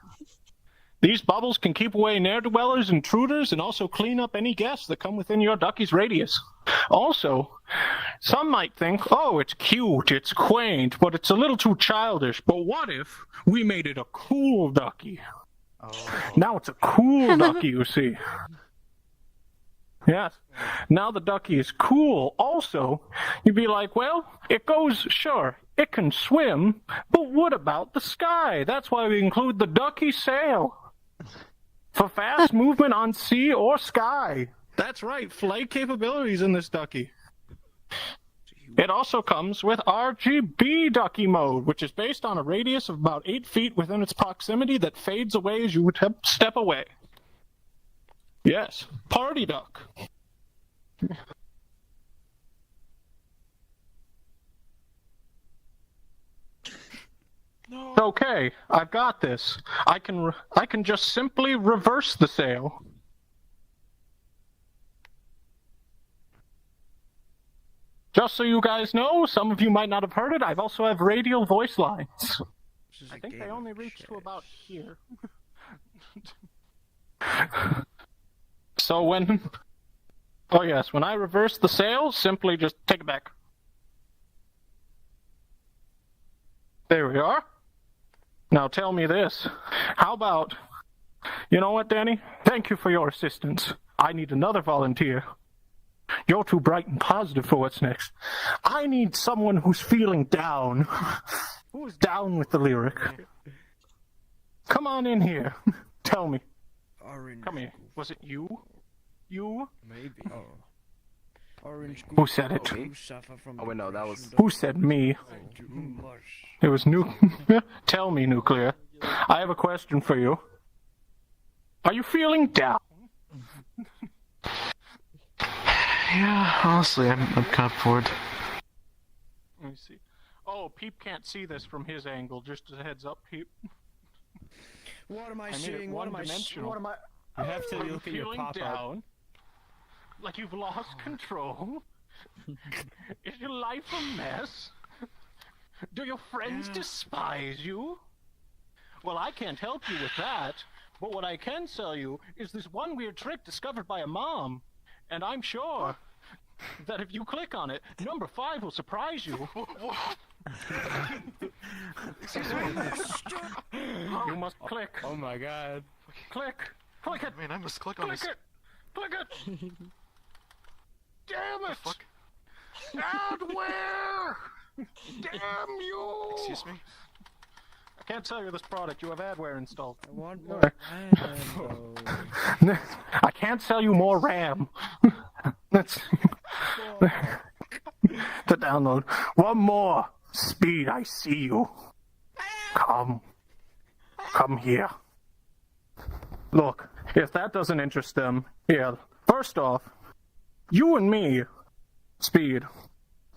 These bubbles can keep away ne'er-do-wellers, intruders, and also clean up any guests that come within your ducky's radius. Also, some might think, oh, it's cute, it's quaint, but it's a little too childish. But what if we made it a cool ducky? Oh. Now it's a cool ducky, you see. Yes. Now the ducky is cool. Also, you'd be like, well, it goes, sure, it can swim, but what about the sky? That's why we include the ducky sail. For fast movement on sea or sky. That's right, flight capabilities in this ducky. It also comes with RGB ducky mode, which is based on a radius of about 8 feet within its proximity that fades away as you step away. Yes, party duck. No. Okay, I've got this. I can just simply reverse the sale. Just so you guys know, some of you might not have heard it, I've also have radial voice lines. I think they only reach to about here. So when... Oh yes, when I reverse the sale, simply just take it back. There we are. Now tell me this. How about... You know what, Danny? Thank you for your assistance. I need another volunteer. You're too bright and positive for what's next. I need someone who's feeling down. Who's down with the lyric? Come on in here. Tell me. Orange. Come here. Was it you? You? Maybe. Oh. Orange. Who said it? Oh wait, no, that was... Who said me? It was Tell me, Nuclear. I have a question for you. Are you feeling down? Yeah, honestly, I'm kind of bored. Let me see. Oh, Peep can't see this from his angle. Just a heads up, Peep. What am I seeing? What am I? You have to look at your pop-up. Like you've lost control? Is your life a mess? Do your friends despise you? Well, I can't help you with that, but what I can sell you is this one weird trick discovered by a mom, and I'm sure that if you click on it, number 5 will surprise you. You must click. Oh my god. Click. Click it. Man, I must click on this. Click it. Click it. Damn it. Fuck. And where? Damn you! Excuse me? I can't sell you this product. You have adware installed. I want more RAM, I can't sell you more RAM. That's the download. One more. Speed, I see you. Come. Come here. Look, if that doesn't interest them, here. First off, you and me, Speed,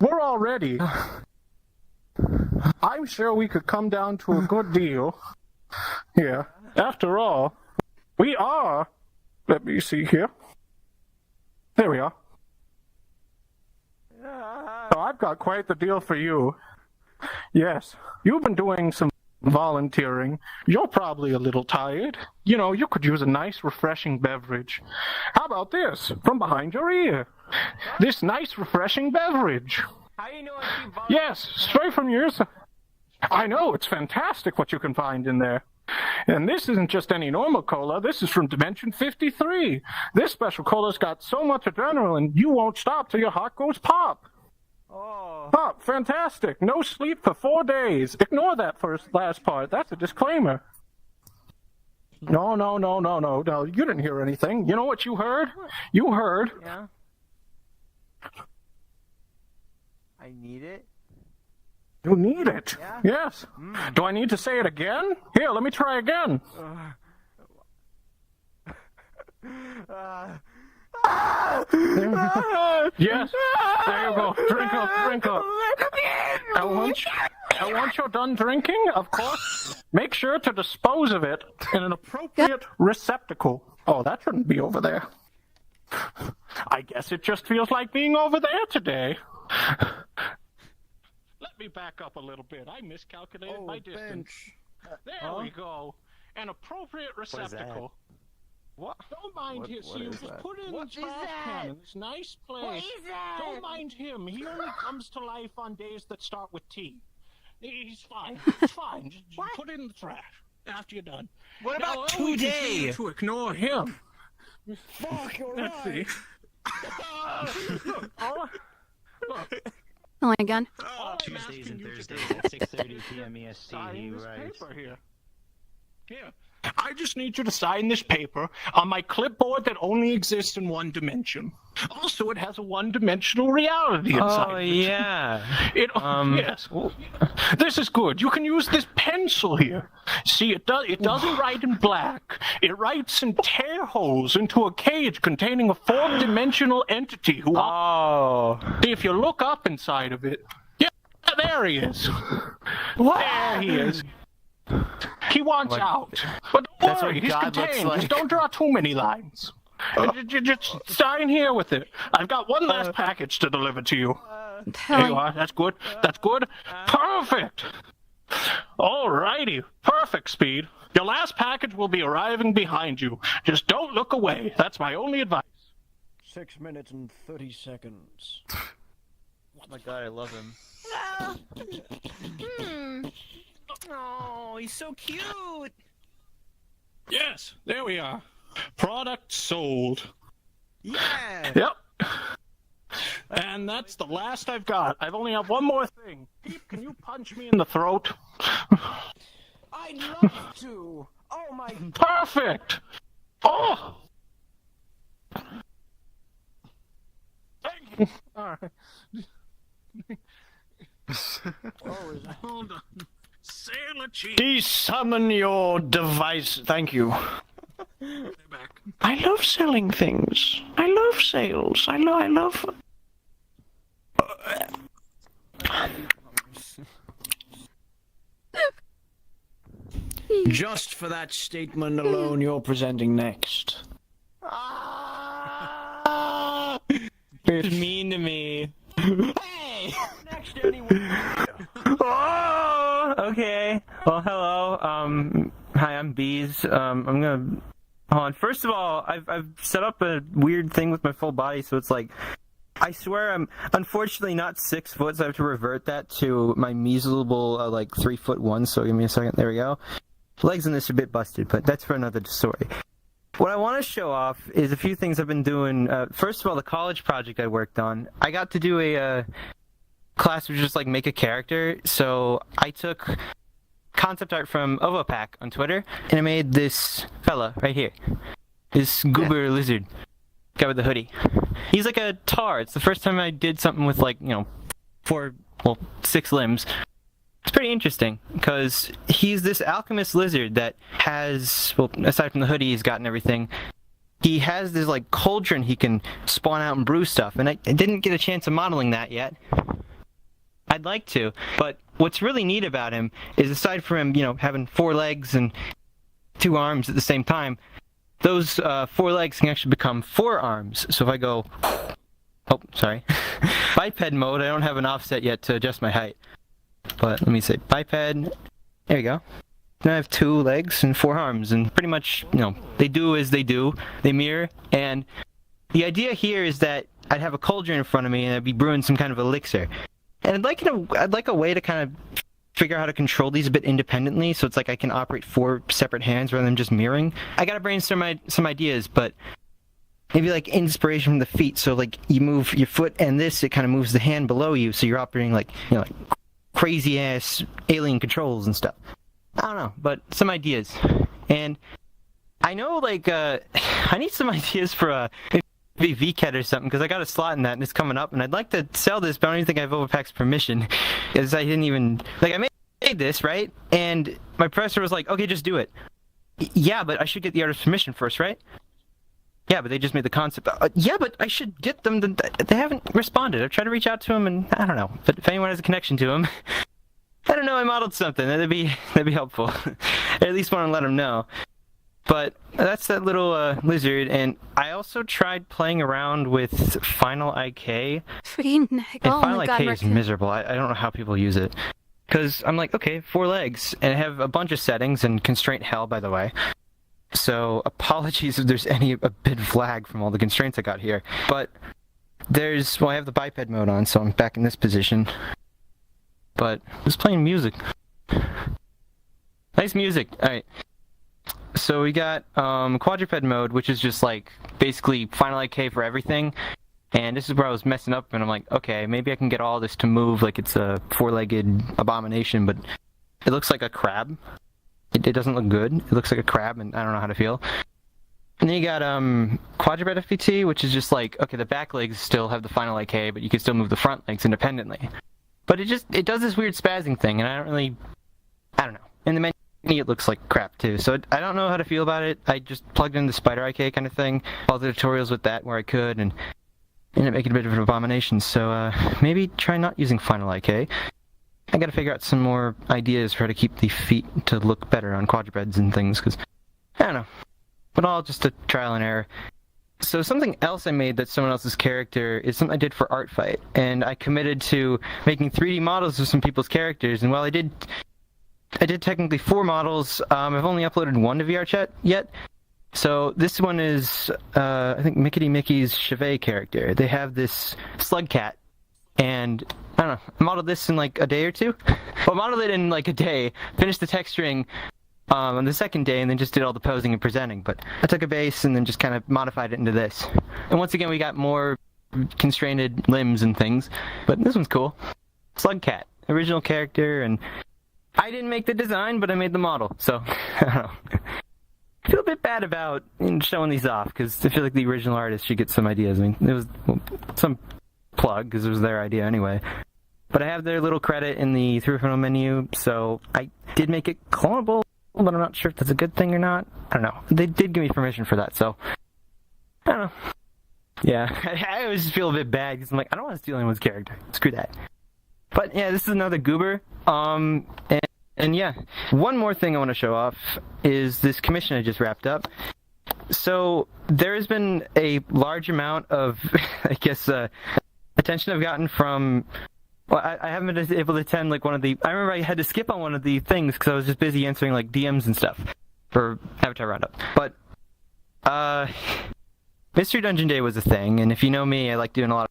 we're already... I'm sure we could come down to a good deal. Here. After all, we are... Let me see here. There we are. So I've got quite the deal for you. Yes, you've been doing some volunteering. You're probably a little tired. You know, you could use a nice, refreshing beverage. How about this? From behind your ear. This nice, refreshing beverage. How do you know Yes, straight from yours. I know, it's fantastic what you can find in there. And this isn't just any normal cola, this is from Dimension 53. This special cola's got so much adrenaline, you won't stop till your heart goes pop. Oh. Pop, fantastic. No sleep for 4 days. Ignore that last part, that's a disclaimer. No, you didn't hear anything. You know what you heard? You heard. Yeah. I need it. You need it. Yeah? Yes. Do I need to say it again? Here, let me try again. Yes. There you go. Drink up. And once you're done drinking, of course, make sure to dispose of it in an appropriate receptacle. Oh, that shouldn't be over there. I guess it just feels like being over there today. Let me back up a little bit. I miscalculated my distance. There we go. An appropriate receptacle. What? Don't mind him. See, you just put it in the trash can in this nice place. What is that? Don't mind him. He only comes to life on days that start with T. He's fine. He's fine. Just put it in the trash after you're done. What Now, about we today? continue to ignore him. Fuck, you're Let's see. right. Look. Oh my god. Tuesdays and Thursdays at 6:30 p.m. EST. He writes. Paper here. Here. I just need you to sign this paper on my clipboard that only exists in one dimension. Also, it has a one-dimensional reality inside. Oh, of it. yeah. Yes. This is good. You can use this pencil here. See, it doesn't write in black. It writes in tear holes into a cage containing a fourth-dimensional entity who... Oh. See, if you look up inside of it... Yeah, there he is. What? There he is. He wants out. But don't That's worry, what he's God looks contained. like. Just don't draw too many lines. Just sign here with it. I've got one last package to deliver to you. There you are. That's good. That's good. Perfect. Alrighty. Perfect, Speed. Your last package will be arriving behind you. Just don't look away. That's my only advice. 6 minutes and 30 seconds. My guy, I love him. Oh, he's so cute. Yes, there we are. Product sold. Yeah. Yep. And that's the last I've got. I've only have one more thing. Pete, can you punch me in the throat? I'd love to. Oh my. Perfect. Oh. Thank you. All right. Hold on. Sailor Chief. Desummon your device. Thank you. I love selling things. I love sales. I love. Just for that statement alone, you're presenting next. It's mean to me. Hey! Next, anyone. Oh, okay. Well, hello. Hi, I'm Bees. I'm gonna hold on. First of all, I've set up a weird thing with my full body, so it's like, I swear I'm unfortunately not 6 foot, so I have to revert that to my measurable like 3'1". So give me a second. There we go. Legs in this are a bit busted, but that's for another story. What I want to show off is a few things I've been doing. First of all, the college project I worked on. I got to do a class which was just like make a character. So I took concept art from Ovopack on Twitter, and I made this fella right here. This goober lizard guy with the hoodie. He's like a tar. It's the first time I did something with like, 6 limbs. It's pretty interesting, because he's this alchemist lizard that has, well, aside from the hoodie he's got and everything, he has this, like, cauldron he can spawn out and brew stuff, and I didn't get a chance of modeling that yet. I'd like to, but what's really neat about him is, aside from him, having 4 legs and 2 arms at the same time, those 4 legs can actually become 4 arms. So if I go, biped mode, I don't have an offset yet to adjust my height. But let me say biped, There you go. Now I have 2 legs and 4 arms, and pretty much, they do as they do. They mirror, and the idea here is that I'd have a cauldron in front of me, and I'd be brewing some kind of elixir. And I'd like a way to kind of figure out how to control these a bit independently, so it's like I can operate 4 separate hands rather than just mirroring. I gotta brainstorm some ideas, but maybe like inspiration from the feet, so like you move your foot and this, it kind of moves the hand below you, so you're operating like, like crazy ass alien controls and stuff. I don't know, but some ideas. And I know like, I need some ideas for maybe VRChat or something, because I got a slot in that and it's coming up, and I'd like to sell this, but I don't even think I have Overpack's permission, because I didn't even, like, I made this, right? And my professor was like, okay, just do it. Yeah, but I should get the artist's permission first, right? Yeah, but they just made the concept. Yeah, but I should get them. They haven't responded. I've tried to reach out to them, and I don't know. But if anyone has a connection to them, I don't know. I modeled something. That'd be helpful. I at least want to let them know. But that's that little lizard, and I also tried playing around with Final IK. Freaking heck. And Oh Final my IK god, is Mark. miserable. I don't know how people use it. Because I'm like, okay, 4 legs, and I have a bunch of settings, and constraint hell, by the way. So apologies if there's a bit of lag from all the constraints I got here. But I have the biped mode on, so I'm back in this position. But I was playing music. Nice music. Alright. So we got quadruped mode, which is just like basically Final IK for everything. And this is where I was messing up, and I'm like, okay, maybe I can get all this to move like it's a 4-legged abomination, but it looks like a crab. It doesn't look good. It looks like a crab, and I don't know how to feel. And then you got quadruped FPT, which is just like, okay, the back legs still have the Final IK, but you can still move the front legs independently. But it does this weird spazzing thing, and I don't know. In the menu, it looks like crap too. So I don't know how to feel about it. I just plugged in the Spider IK kind of thing, all the tutorials with that where I could, and ended up making a bit of an abomination. So maybe try not using Final IK. I gotta figure out some more ideas for how to keep the feet to look better on quadrupeds and things, because, I don't know. But all just a trial and error. So something else I made that's someone else's character is something I did for Art Fight, and I committed to making 3D models of some people's characters, and while I did technically 4 models, I've only uploaded 1 to VRChat yet. So this one is, I think Mickey's Chevet character. They have this slug cat. And, I don't know, I modeled this in like a day or 2. Well, I modeled it in like a day, finished the texturing on the second day, and then just did all the posing and presenting. But I took a base and then just kind of modified it into this. And once again, we got more constrained limbs and things. But this one's cool. Slug cat, original character, and I didn't make the design, but I made the model. So, I don't know. I feel a bit bad about showing these off, because I feel like the original artist should get some ideas. I mean, it was some plug, because it was their idea anyway. But I have their little credit in the 3.0 menu, so I did make it clonable, but I'm not sure if that's a good thing or not. I don't know. They did give me permission for that, so I don't know. Yeah, I always feel a bit bad, because I'm like, I don't want to steal anyone's character. Screw that. But yeah, this is another goober. And yeah, one more thing I want to show off is this commission I just wrapped up. So there has been a large amount of, I guess, attention I've gotten from, well, I haven't been able to attend like one of the, I remember I had to skip on one of the things because I was just busy answering like DMs and stuff for Avatar Roundup. But Mystery Dungeon Day was a thing, and if you know me, I like doing a lot of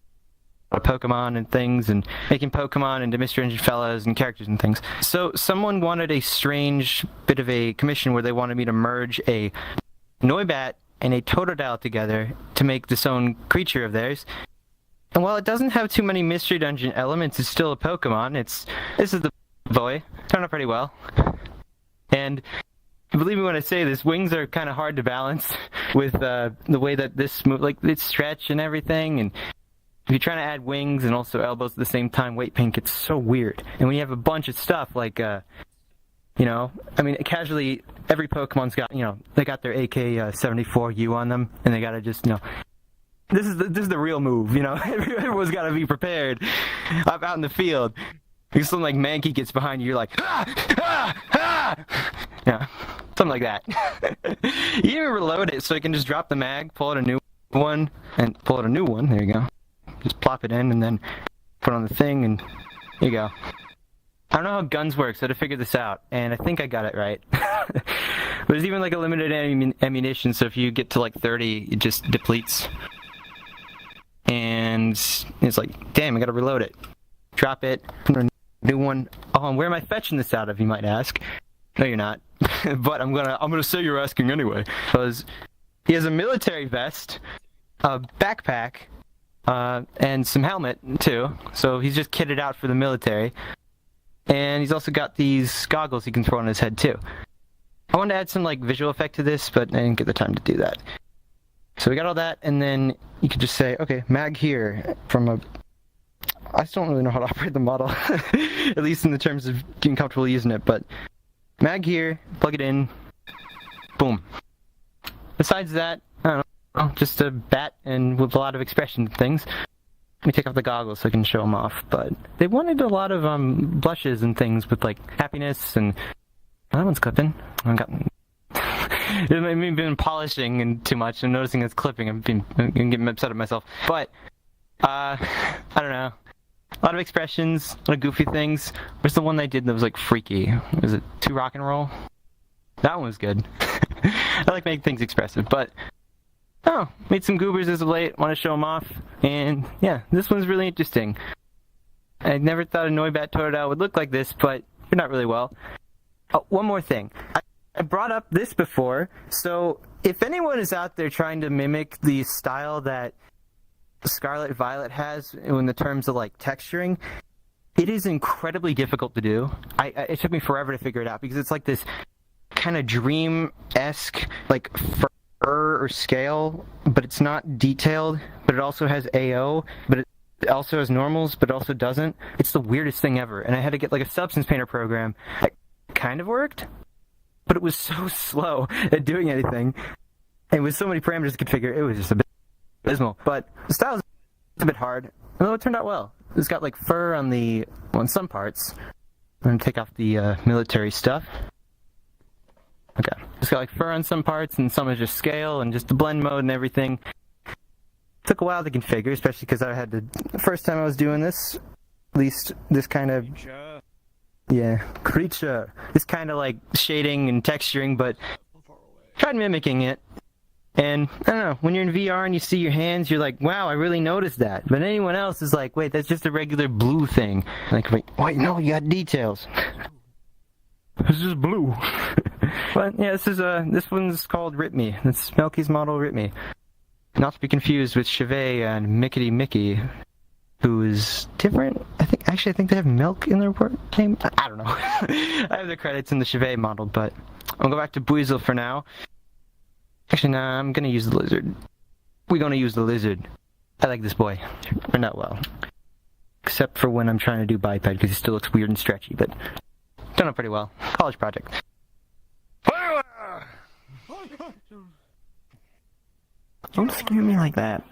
Pokemon and things, and making Pokemon into Mystery Dungeon fellas and characters and things. So someone wanted a strange bit of a commission where they wanted me to merge a Noibat and a Totodile together to make this own creature of theirs. And while it doesn't have too many Mystery Dungeon elements, it's still a Pokemon. This is the boy. Turned out pretty well. And believe me when I say this, wings are kind of hard to balance with the way that this move, like it's stretch and everything. And if you're trying to add wings and also elbows at the same time, weight pink, it's so weird. And when you have a bunch of stuff like, you know, I mean, casually, every Pokemon's got, you know, they got their AK-74U on them, and they gotta just, you know, this is the real move, you know. Everyone's gotta be prepared up out in the field. Because something like Mankey gets behind you, you're like, yeah, something like that. You even reload it so you can just drop the mag, pull out a new one, and pull out a new one. There you go. Just plop it in and then put on the thing, and there you go. I don't know how guns work, so I had to figure this out, and I think I got it right. There's even like a limited ammunition, so if you get to like 30, it just depletes. And it's like, damn, I gotta reload it. Drop it, new one. Oh, where am I fetching this out of, you might ask? No, you're not. But I'm gonna say you're asking anyway, because he has a military vest, a backpack, and some helmet too. So he's just kitted out for the military. And he's also got these goggles he can throw on his head too. I wanted to add some like visual effect to this, but I didn't get the time to do that. So we got all that, and then you could just say, okay, mag here from a... I still don't really know how to operate the model, at least in the terms of getting comfortable using it, but mag here, plug it in, boom. Besides that, I don't know, just a bat and with a lot of expression things. Let me take off the goggles so I can show them off, but they wanted a lot of blushes and things with like happiness and... Oh, that one's clipping. I've been polishing and too much and noticing it's clipping. I'm getting upset at myself. But, I don't know. A lot of expressions, a lot of goofy things. Where's the one I did that was like freaky? Was it Too Rock and Roll? That one was good. I like making things expressive, but... Oh, made some goobers as of late, want to show them off, and yeah, this one's really interesting. I never thought a Noibat Totodile would look like this, but you're not really well. Oh, one more thing. I brought up this before, so if anyone is out there trying to mimic the style that Scarlet Violet has in the terms of like texturing, it is incredibly difficult to do. It took me forever to figure it out, because it's like this kind of dream-esque, like or scale, but it's not detailed, but it also has AO, but it also has normals, but also doesn't. It's the weirdest thing ever, and I had to get like a Substance Painter program. It kind of worked, but it was so slow at doing anything, and with so many parameters to configure, it was just a bit abysmal. But the style is a bit hard, although it turned out well. It's got like fur on some parts. I'm gonna take off the military stuff. Okay, it's got like fur on some parts, and some is just scale, and just the blend mode and everything. Took a while to configure, especially because I had to... The first time I was doing this, at least this kind of... Yeah, creature. This kind of like shading and texturing, but tried mimicking it. And, I don't know, when you're in VR and you see your hands, you're like, wow, I really noticed that. But anyone else is like, wait, that's just a regular blue thing. Like, wait, no, you got details. This is blue. But yeah, this one's called Rip Me. It's Melky's model Rip Me. Not to be confused with Chevet and Mickety Mickey, who is different. I think they have milk in their name. I don't know. I have the credits in the Chevet model, but I'll go back to Buizel for now. Actually, nah, I'm gonna use the lizard. We're gonna use the lizard. I like this boy. Turned out well. Except for when I'm trying to do biped, because he still looks weird and stretchy, but done it pretty well. College project. Don't scare me like that.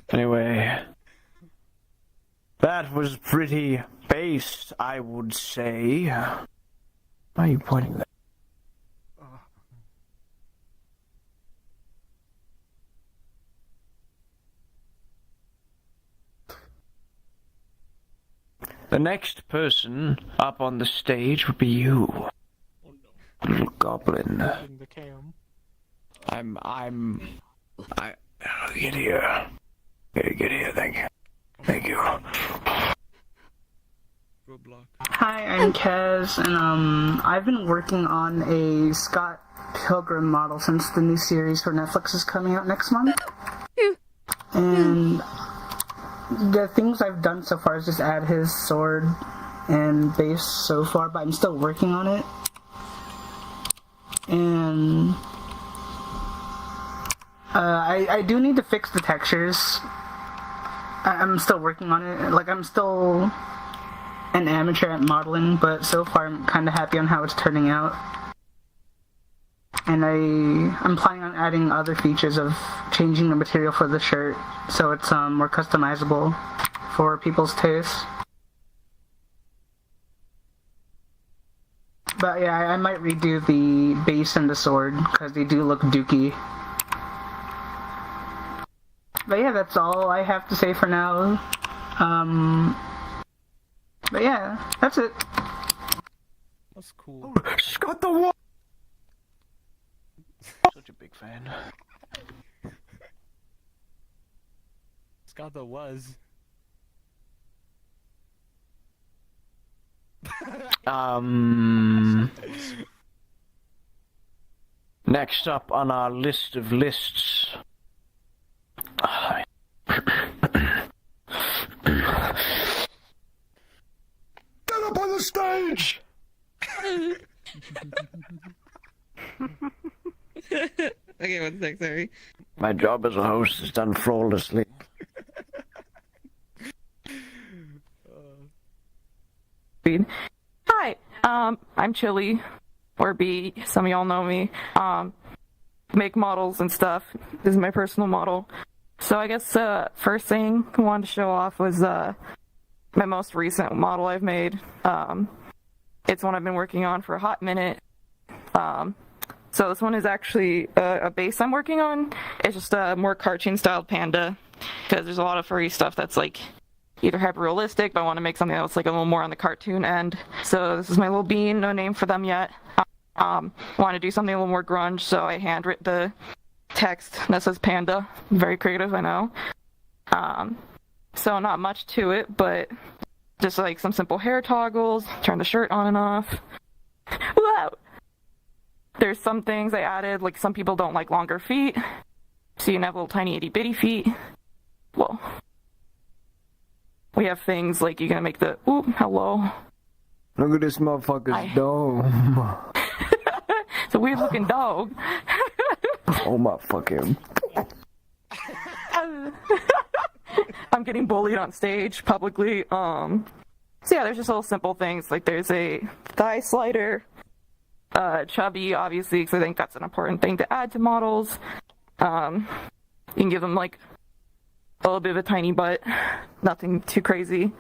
Anyway, that was pretty based, I would say. Why are you pointing that? The next person up on the stage would be you, little goblin. Get here. Get here, thank you. Thank you. Hi, I'm Kaz, and I've been working on a Scott Pilgrim model since the new series for Netflix is coming out next month. And the things I've done so far is just add his sword and base so far, but I'm still working on it. And I do need to fix the textures. I'm still working on it. Like, I'm still an amateur at modeling, but so far I'm kind of happy on how it's turning out. And I'm planning on adding other features of changing the material for the shirt so it's more customizable for people's tastes. But yeah, I might redo the base and the sword because they do look dookie. But yeah, that's all I have to say for now. But yeah, that's it. That's cool. She's got the one. Such a big fan. Scott was. Next up on our list of lists. Get up on the stage! Okay, one sec, sorry. My job as a host is done flawlessly. Hi, I'm Chili, or B, some of y'all know me. Make models and stuff. This is my personal model. So I guess first thing I wanted to show off was my most recent model I've made. It's one I've been working on for a hot minute. So this one is actually a base I'm working on. It's just a more cartoon-styled panda, because there's a lot of furry stuff that's like either hyper-realistic, but I want to make something that's like a little more on the cartoon end. So this is my little bean, no name for them yet. Want to do something a little more grunge, so I handwritten the text that says panda. Very creative, I know. So not much to it, but just like some simple hair toggles, turn the shirt on and off. Whoa! There's some things I added, like some people don't like longer feet, so you can have little tiny itty bitty feet. Whoa. We have things like you're gonna make the, ooh, hello. Look at this motherfucker's dome. It's a weird looking dog. Oh my fucking. I'm getting bullied on stage publicly. So yeah, there's just little simple things, like there's a thigh slider. Chubby, obviously, because I think that's an important thing to add to models. You can give them like a little bit of a tiny butt, nothing too crazy.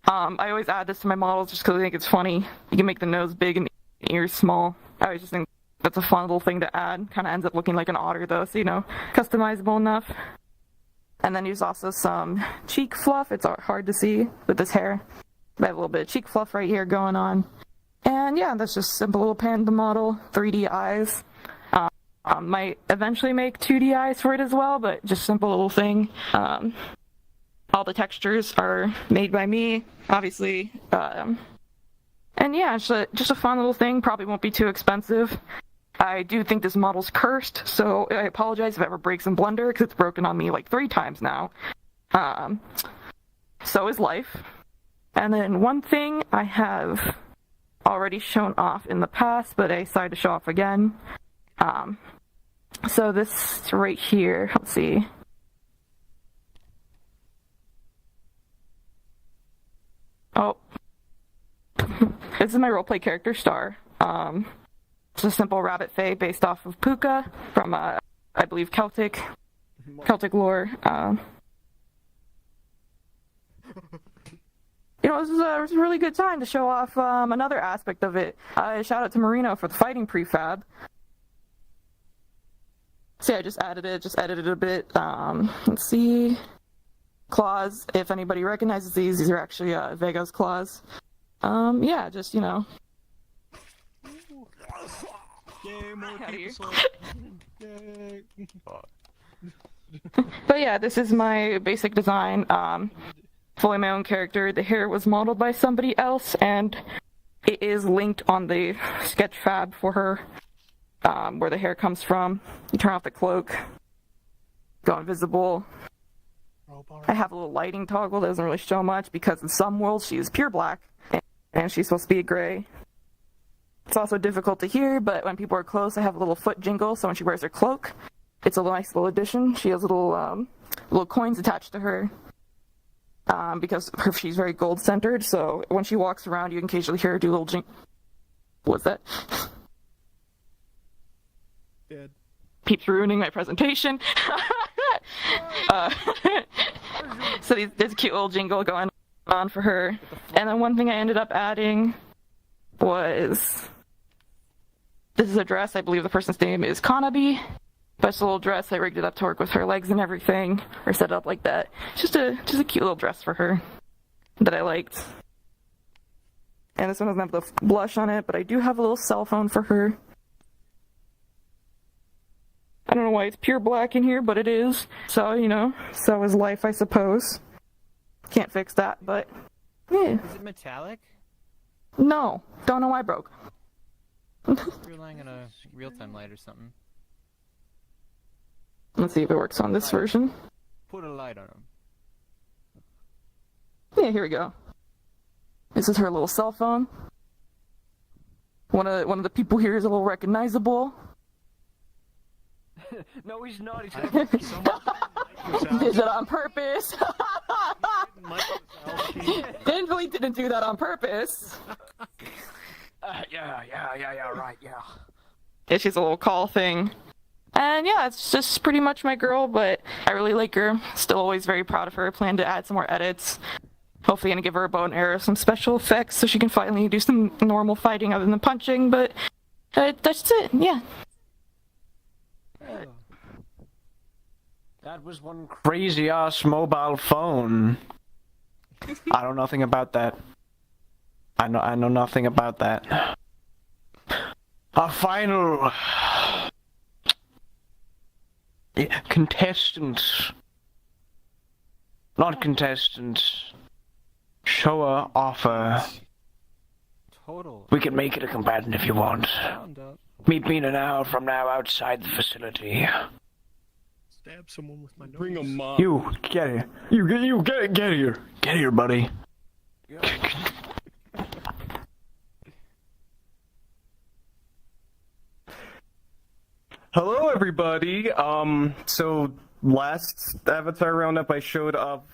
I always add this to my models just because I think it's funny. You can make the nose big and the ears small. I always just think that's a fun little thing to add. Kind of ends up looking like an otter though, so you know, customizable enough. And then there's also some cheek fluff. It's hard to see with this hair. I have a little bit of cheek fluff right here going on. And yeah, that's just a simple little panda model, 3D eyes. Might eventually make 2D eyes for it as well, but just simple little thing. All the textures are made by me, obviously. And yeah, it's just a fun little thing, probably won't be too expensive. I do think this model's cursed, so I apologize if it ever breaks in Blender, because it's broken on me like 3 times now. So is life. And then one thing I have already shown off in the past, but I decided to show off again. So this right here, let's see. Oh. This is my roleplay character, Star. It's a simple rabbit fae based off of Puka from, I believe, Celtic lore. You know, this is a really good time to show off another aspect of it. Shout out to Marino for the fighting prefab. So yeah, I just edited it a bit. Let's see. Claws, if anybody recognizes these are actually Vega's claws. Yeah, just, you know. Yay, more people Yay. But yeah, this is my basic design. Fully my own character. The hair was modeled by somebody else, and it is linked on the sketch fab for her, where the hair comes from. You turn off the cloak, go invisible. I have a little lighting toggle that doesn't really show much, because in some worlds she is pure black, and she's supposed to be gray. It's also difficult to hear, but when people are close, I have a little foot jingle, so when she wears her cloak, it's a nice little addition. She has little coins attached to her. Because she's very gold-centered, so when she walks around, you can occasionally hear her do a little What's that? Dead. Keeps ruining my presentation. So there's a cute little jingle going on for her. And then one thing I ended up adding was... This is a dress. I believe the person's name is Kanabi. But it's a little dress. I rigged it up to work with her legs and everything, or set it up like that. Just a cute little dress for her that I liked. And this one doesn't have the blush on it, but I do have a little cell phone for her. I don't know why it's pure black in here, but it is. So, you know, so is life, I suppose. Can't fix that, but yeah. Is it metallic? No, don't know why it broke. You're relying on a real-time light or something. Let's see if it works on this version. Put a light on him. Yeah, here we go. This is her little cell phone. One of the people here is a little recognizable. No, he's not. He's Did it on purpose. Definitely didn't do that on purpose. Yeah, right, yeah. Yeah, she's a little call thing. And yeah, it's just pretty much my girl, but I really like her. Still always very proud of her. Plan to add some more edits. Hopefully gonna give her a bow and arrow, some special effects, so she can finally do some normal fighting other than punching, but that's it, yeah. That was one crazy ass mobile phone. I know nothing about that. I know nothing about that. Our final contestant. Not contestant. Shower offer. Total. We can make it a combatant if you want. Roundup. Meet me in an hour from now outside the facility. Stab someone with my nose. Bring a mop. You get here. You get here. Get here, buddy. Hello, everybody. So last Avatar Roundup, I showed off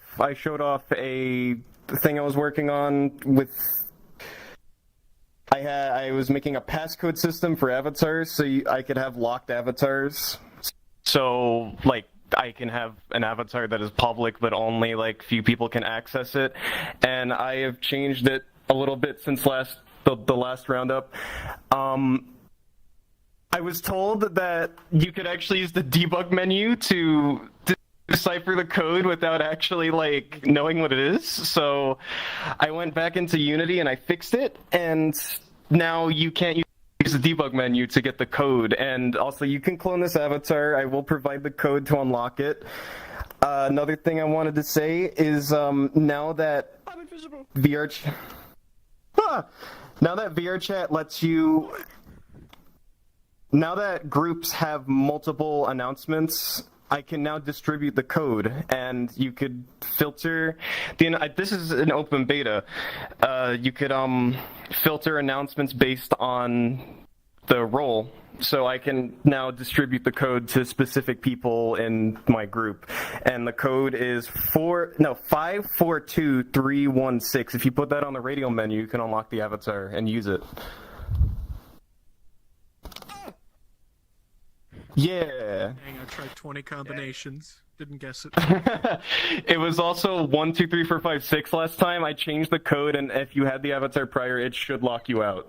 a thing I was working on with. I was making a passcode system for avatars, so I could have locked avatars. So, like, I can have an avatar that is public, but only, like, few people can access it. And I have changed it a little bit since the last roundup. I was told that you could actually use the debug menu to decipher the code without actually, like, knowing what it is. So I went back into Unity and I fixed it, and now you can't use the debug menu to get the code. And also, you can clone this avatar. I will provide the code to unlock it. Another thing I wanted to say is now that VRChat lets you. Now that groups have multiple announcements, I can now distribute the code, and you could filter this is an open beta. You could filter announcements based on the role, so I can now distribute the code to specific people in my group. And the code is 542316. If you put that on the radio menu, you can unlock the avatar and use it. Yeah. Dang, I tried 20 combinations. Didn't guess it. It was also 1, 2, 3, 4, 5, 6 last time. I changed the code, and if you had the avatar prior, it should lock you out.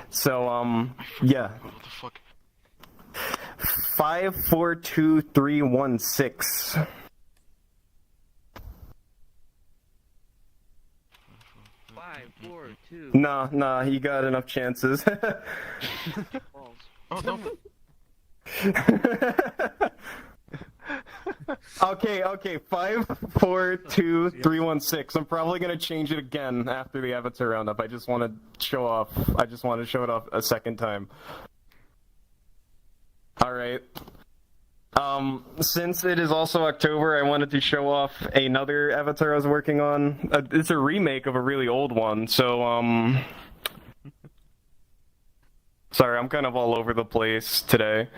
So, yeah. What the fuck? 542316. Nah, you got enough chances. Oh, no. Okay, 542316. I'm probably gonna change it again after the Avatar Roundup. I just want to show it off a second time. Alright. Since it is also October, I wanted to show off another Avatar I was working on. It's a remake of a really old one, so, sorry, I'm kind of all over the place today.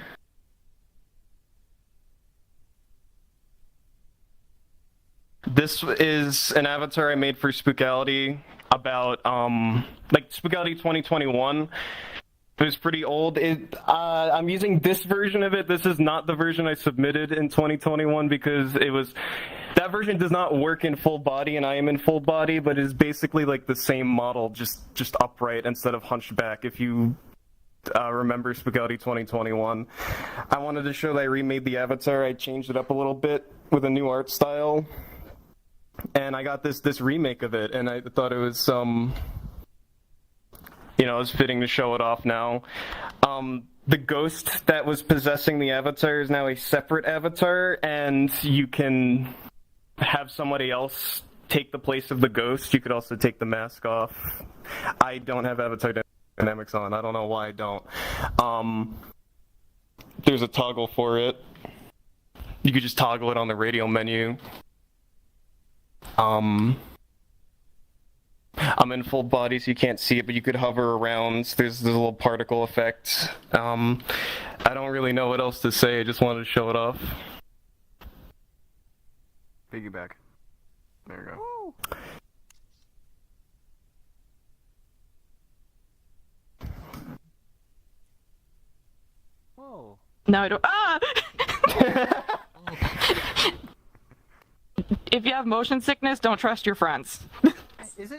This is an avatar I made for Spookality about, like, Spookality 2021. It was pretty old. I'm using this version of it. This is not the version I submitted in 2021 because that version does not work in full body, and I am in full body, but it is basically like the same model, just upright instead of hunched back. If you remember Spookality 2021, I wanted to show that I remade the avatar. I changed it up a little bit with a new art style. and I got this remake of it, and I thought it was it was fitting to show it off now. The ghost that was possessing the avatar is now a separate avatar, and you can have somebody else take the place of the ghost. You could also take the mask off. I don't have avatar dynamics on. I don't know why I don't. There's a toggle for it. You could just toggle it on the radio menu. I'm in full body, so you can't see it, but you could hover around. There's a little particle effect. I don't really know what else to say. I just wanted to show it off. Piggyback. There you go. Whoa. No, I don't. Ah! If you have motion sickness, don't trust your friends. Is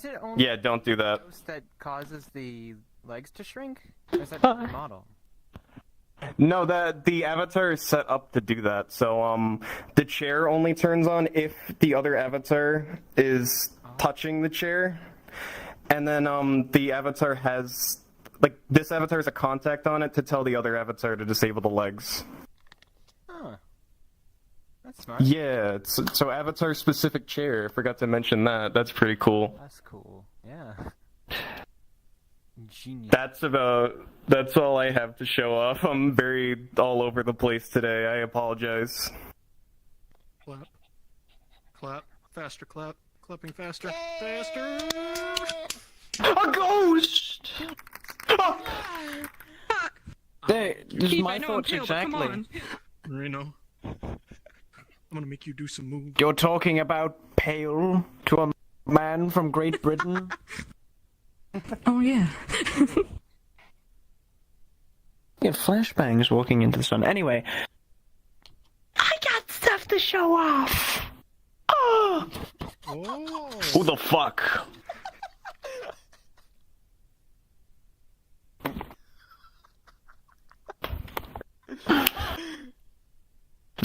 it only Yeah, don't do that. ghost that causes the legs to shrink? Or is that just the model? No, the avatar is set up to do that. So the chair only turns on if the other avatar is touching the chair, and then the avatar has this avatar has a contact on it to tell the other avatar to disable the legs. Huh. That's smart. Yeah, so avatar specific chair. I forgot to mention that. That's pretty cool. That's cool. Yeah. Genius. That's all I have to show off. I'm very all over the place today. I apologize. Clap. Clap. Faster clap. Clapping faster. Faster! A ghost! Oh. There, this is my thoughts exactly. Reno. I'm gonna make you do some moves. You're talking about pale to a man from Great Britain? Oh, yeah. Yeah, flashbangs walking into the sun. Anyway, I got stuff to show off. Oh! Who the fuck?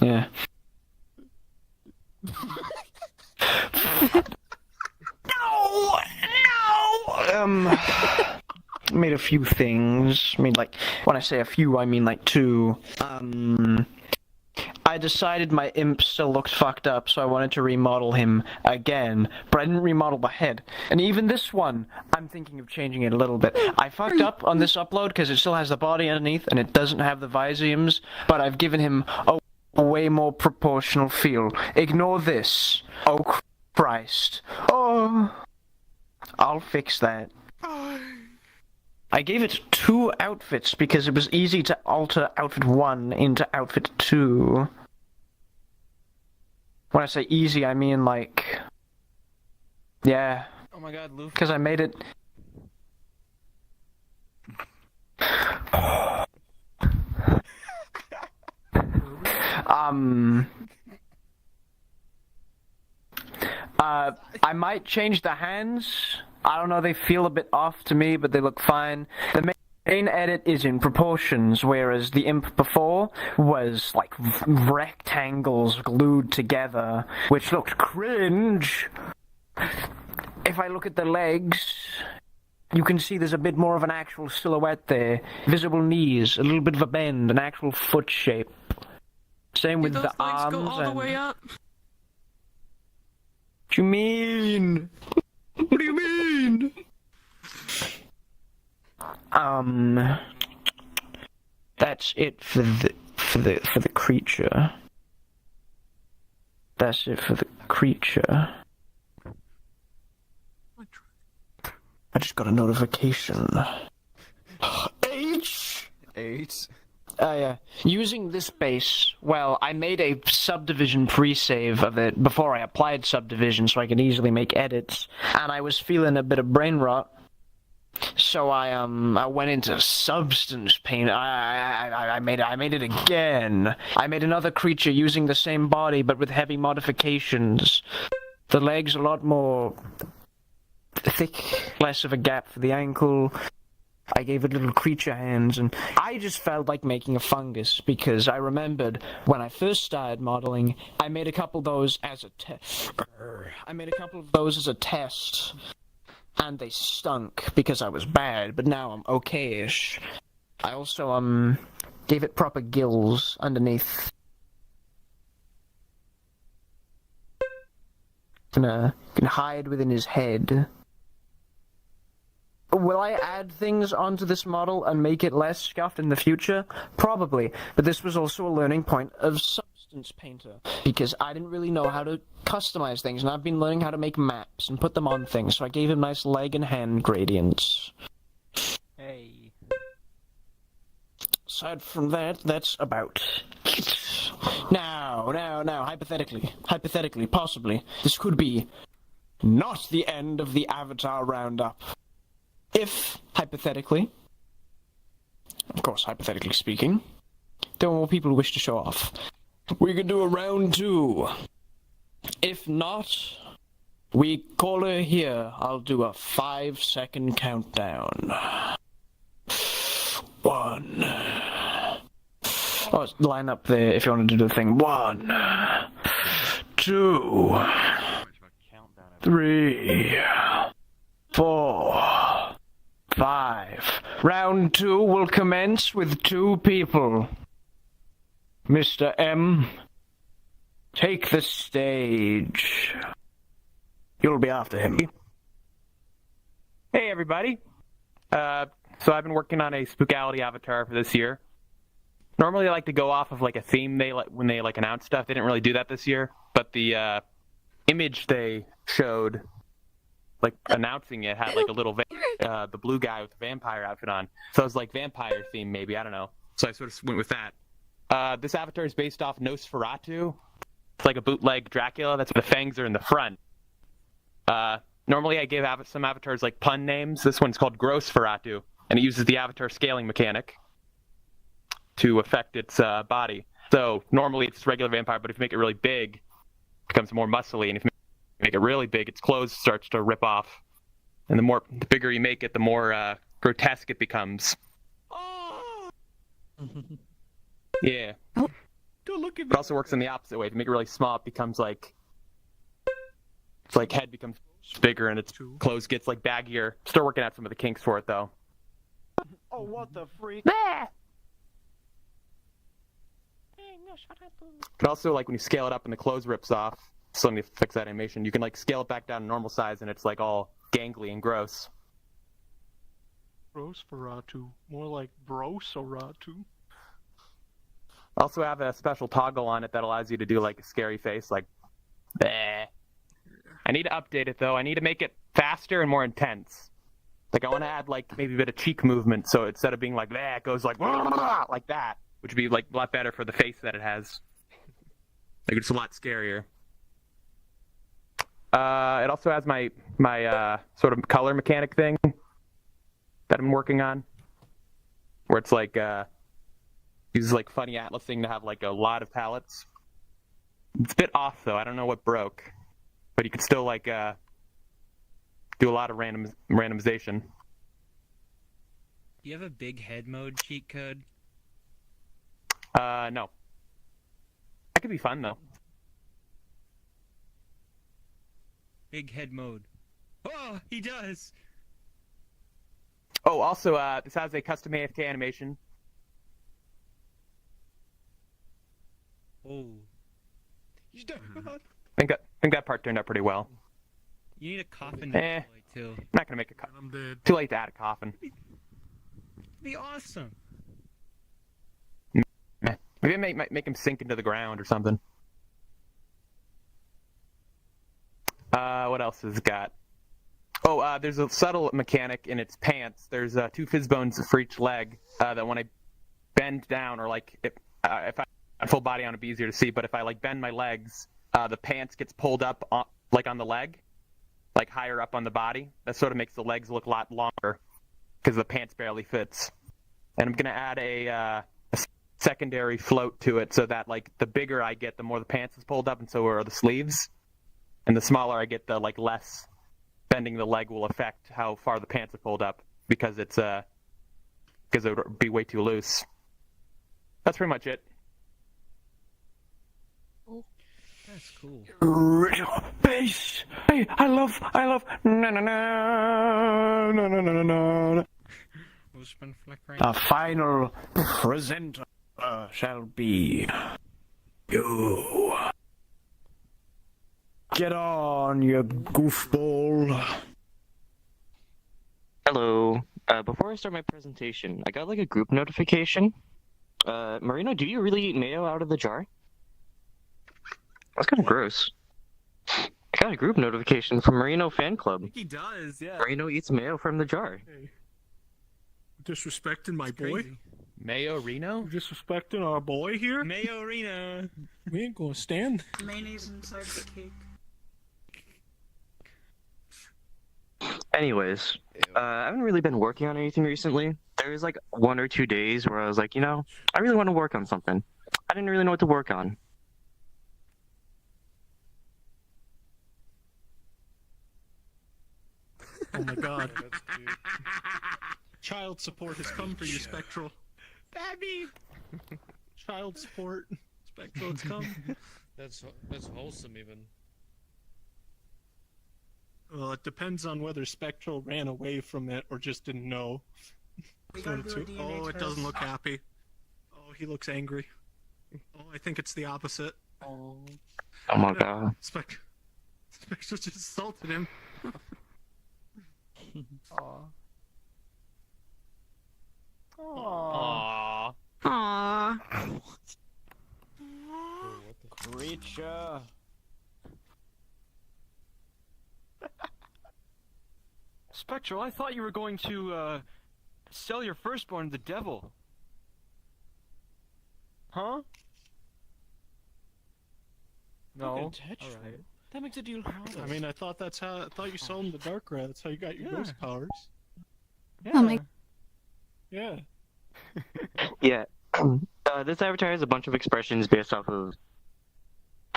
Yeah. No! Made a few things. When I say a few, I mean like two. I decided my imp still looked fucked up, so I wanted to remodel him again, but I didn't remodel the head. And even this one, I'm thinking of changing it a little bit. I fucked up on this upload because it still has the body underneath and it doesn't have the visums, but I've given him a way more proportional feel. Ignore this. Oh, Christ. Oh. I'll fix that. I gave it 2 outfits because it was easy to alter outfit 1 into outfit 2. When I say easy, I mean yeah. Oh my god, Luffy. Because I made it... I might change the hands. I don't know, they feel a bit off to me, but they look fine. The main edit is in proportions, whereas the imp before was like rectangles glued together, which looked cringe. If I look at the legs, you can see there's a bit more of an actual silhouette there. Visible knees, a little bit of a bend, an actual foot shape. Same with the arms. Go all the way up. What do you mean? What do you mean? That's it for the creature. That's it for the creature. I just got a notification. H. Yeah. Using this base, well, I made a subdivision pre-save of it before I applied subdivision so I could easily make edits, and I was feeling a bit of brain rot, so I went into substance paint. I made it again. I made another creature using the same body but with heavy modifications. The legs a lot more thick, less of a gap for the ankle. I gave it little creature hands, and I just felt like making a fungus because I remembered when I first started modeling, I made a couple of those as a test. And they stunk because I was bad, but now I'm okay-ish. I also, gave it proper gills underneath. Can hide within his head. Will I add things onto this model and make it less scuffed in the future? Probably, but this was also a learning point of Substance Painter, because I didn't really know how to customize things, and I've been learning how to make maps and put them on things, so I gave him nice leg and hand gradients. Hey. Aside from that, that's about it. Now, hypothetically, possibly, this could be not the end of the Avatar Roundup. If, hypothetically, of course, hypothetically speaking, there were more people who wish to show off, we could do a round 2. If not, we call her here. I'll do a 5-second countdown. 1. Oh, line up there if you wanted to do the thing. 1, 2, 3, 4, 5. Round 2 will commence with 2 people. Mr. M, take the stage. You'll be after him. Hey, everybody. So I've been working on a Spookality avatar for this year. Normally I like to go off of like a theme when they announce stuff. They didn't really do that this year, but the image they showed announcing it had like a little the blue guy with the vampire outfit on. So it was like vampire theme maybe, I don't know. So I sort of went with that. This avatar is based off Nosferatu. It's like a bootleg Dracula. That's where the fangs are in the front. Normally I give some avatars like pun names. This one's called Grossferatu, and it uses the avatar scaling mechanic to affect its body. So normally it's regular vampire, but if you make it really big, it becomes more muscly, and if you make it really big, its clothes starts to rip off. And the bigger you make it, the more grotesque it becomes. Yeah. It also works in the opposite way. If you make it really small, it becomes it's like head becomes bigger and its clothes gets like baggier. Still working out some of the kinks for it though. Oh, what the freak? But also, like, when you scale it up and the clothes rips off, so let me fix that animation, you can, like, scale it back down to normal size and it's, like, all gangly and gross. Grossferatu. More like Brosoratu. Also have a special toggle on it that allows you to do, like, a scary face, like, bleh. I need to update it, though. I need to make it faster and more intense. Like, I want to add, like, maybe a bit of cheek movement, so instead of being like, bleh, it goes like that, which would be, like, a lot better for the face that it has. Like, it's a lot scarier. It also has my sort of color mechanic thing that I'm working on, where it's like uses like funny atlasing to have like a lot of palettes. It's a bit off though. I don't know what broke, but you could still like do a lot of randomization. Do you have a big head mode cheat code? No. That could be fun though. Big head mode. Oh, he does! Oh, also, this has a custom AFK animation. Oh. I think that part turned out pretty well. You need a coffin too. I'm not gonna make a coffin. Too late to add a coffin. It'd be awesome. Maybe I make him sink into the ground or something. What else has it got? Oh, there's a subtle mechanic in its pants. There's 2 fizz bones for each leg that when I bend down, or like if I have full body on, it'd be easier to see. But if I like bend my legs, the pants gets pulled up on the leg, like higher up on the body. That sort of makes the legs look a lot longer because the pants barely fits. And I'm gonna add a secondary float to it so that like the bigger I get, the more the pants is pulled up, and so are the sleeves. And the smaller I get, the like less bending the leg will affect how far the pants are pulled up, because it's because it would be way too loose. That's pretty much it. That's cool. Real bass. Hey, I love. No, no, no, no, no, no, no. Who's been flickering? The final presenter shall be you. Get on, you goofball. Hello. Before I start my presentation, I got like a group notification. Marino, do you really eat mayo out of the jar? That's kind of gross. I got a group notification from Marino Fan Club. He does, yeah. Marino eats mayo from the jar. Hey. Disrespecting my boy? Crazy. Mayo Reno? Disrespecting our boy here? Mayo Reno. We ain't gonna stand. Mayonnaise inside the cake. Anyways, I haven't really been working on anything recently. There was like 1 or 2 days where I was like, you know, I really want to work on something. I didn't really know what to work on. Oh my god. Child support has come for you, Spectral. Babby! Child support. Spectral, it's come. That's wholesome, even. Well, it depends on whether Spectral ran away from it or just didn't know. We gotta do a DNA Oh, it test. doesn't look happy. Oh, he looks angry. Oh, I think it's the opposite. Oh my god. Spectral just assaulted him. Aww. Aww. Aww. Creature. Spectral, I thought you were going to, sell your firstborn to the devil. Huh? No. Alright. That makes a deal harder. I mean, I thought you sold him the dark rat. That's how you got your ghost powers. Oh my. Yeah. Yeah. This avatar has a bunch of expressions based off of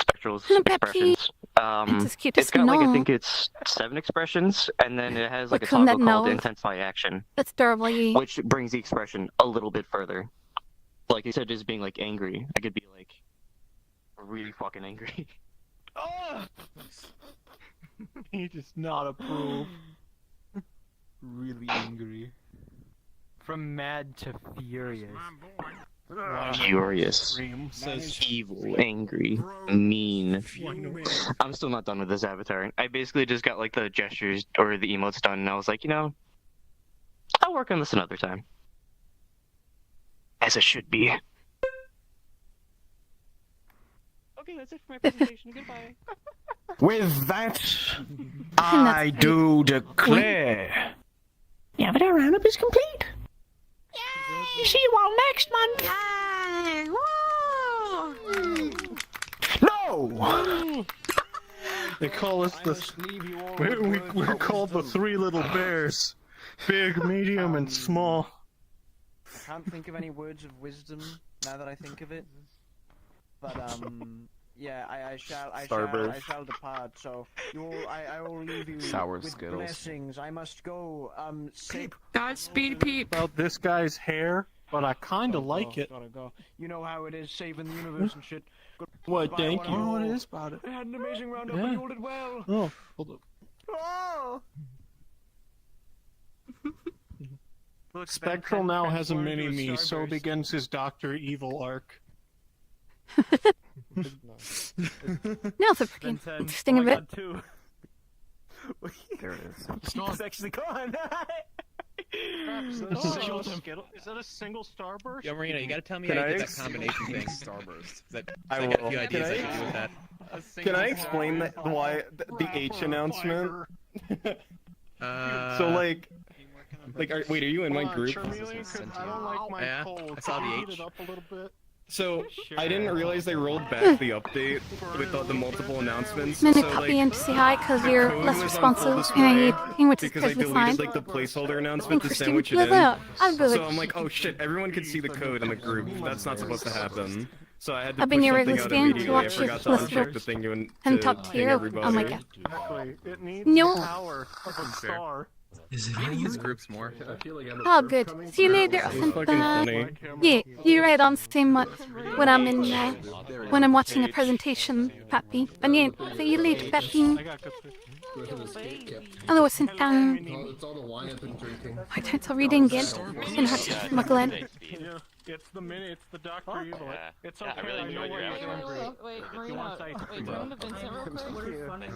Spectral's Hello, Peppy. expressions. It's as cute as It's got like, I no. think it's 7 expressions, and then it has like a Look whom that toggle called knows. Intensify Action, That's adorable. which brings the expression a little bit further. Like instead of just being like angry, I could be like really fucking angry. Oh! He does not approve. Really angry. From mad to furious. Furious, Says evil, angry, mean. I'm still not done with this avatar. I basically just got like the gestures or the emotes done, and I was like, you know, I'll work on this another time. As it should be. Okay, that's it for my presentation. Goodbye. With that, I do declare. The Avatar Roundup is complete. Yay! See you all next month. No! They call us we're called the 3 little bears. Big, medium, and small. Can't think of any words of wisdom now that I think of it. But yeah, I shall depart. So I will leave you Sour with Skittles. blessings. I must go. Peep. Godspeed, Peep. About this guy's hair, but I kinda like it. Gotta go. You know how it is, saving the universe and shit. What? Goodbye, Thank one you. and all. What is about it? I had an amazing roundup, Yeah. and you all did well. Oh, hold up. Oh! Spectral now has a mini-me, so begins his Dr. Evil arc. Now it's a freaking interesting a bit. There it is. It's actually gone. Is that a single starburst? Yo, Marino, you gotta tell me Can how you I did that ex- combination thing. Starburst. That, I I got a will. few ideas Can I could do with that. Can I explain why the H announcement? So like, wait, are you in my group? I don't like my Yeah, cold. I saw the Heat H. it up a little bit. So I didn't realize they rolled back the update with the multiple announcements. I'm gonna So pop like, you in to say hi because the you're code less was on responsive, full and display which is because I perfectly fine. deleted like the placeholder announcement to Christine, sandwich it play in. that. I'll do So it. I'm like, oh shit, everyone can see the code in the group. That's not supposed to happen. So I had to I've been push your something regular out scan to immediately. I watch forgot to your uncheck the thing and to top ping tier. everybody. Oh my god. Exactly. It needs No. the power of a star. Use groups more. Oh, good. See you later. Yeah, you're right on same much when I'm in, when I'm watching a presentation, Pappy. And yeah, see you later, Pappy. Hello, sit down. I tried to reading again. In her Magdalene. It's the Dr. Evil. Yeah. It's Yeah, okay. I really enjoyed your avatar. Wait, If you want Marina. to Wait, do you want to Vincent real quick?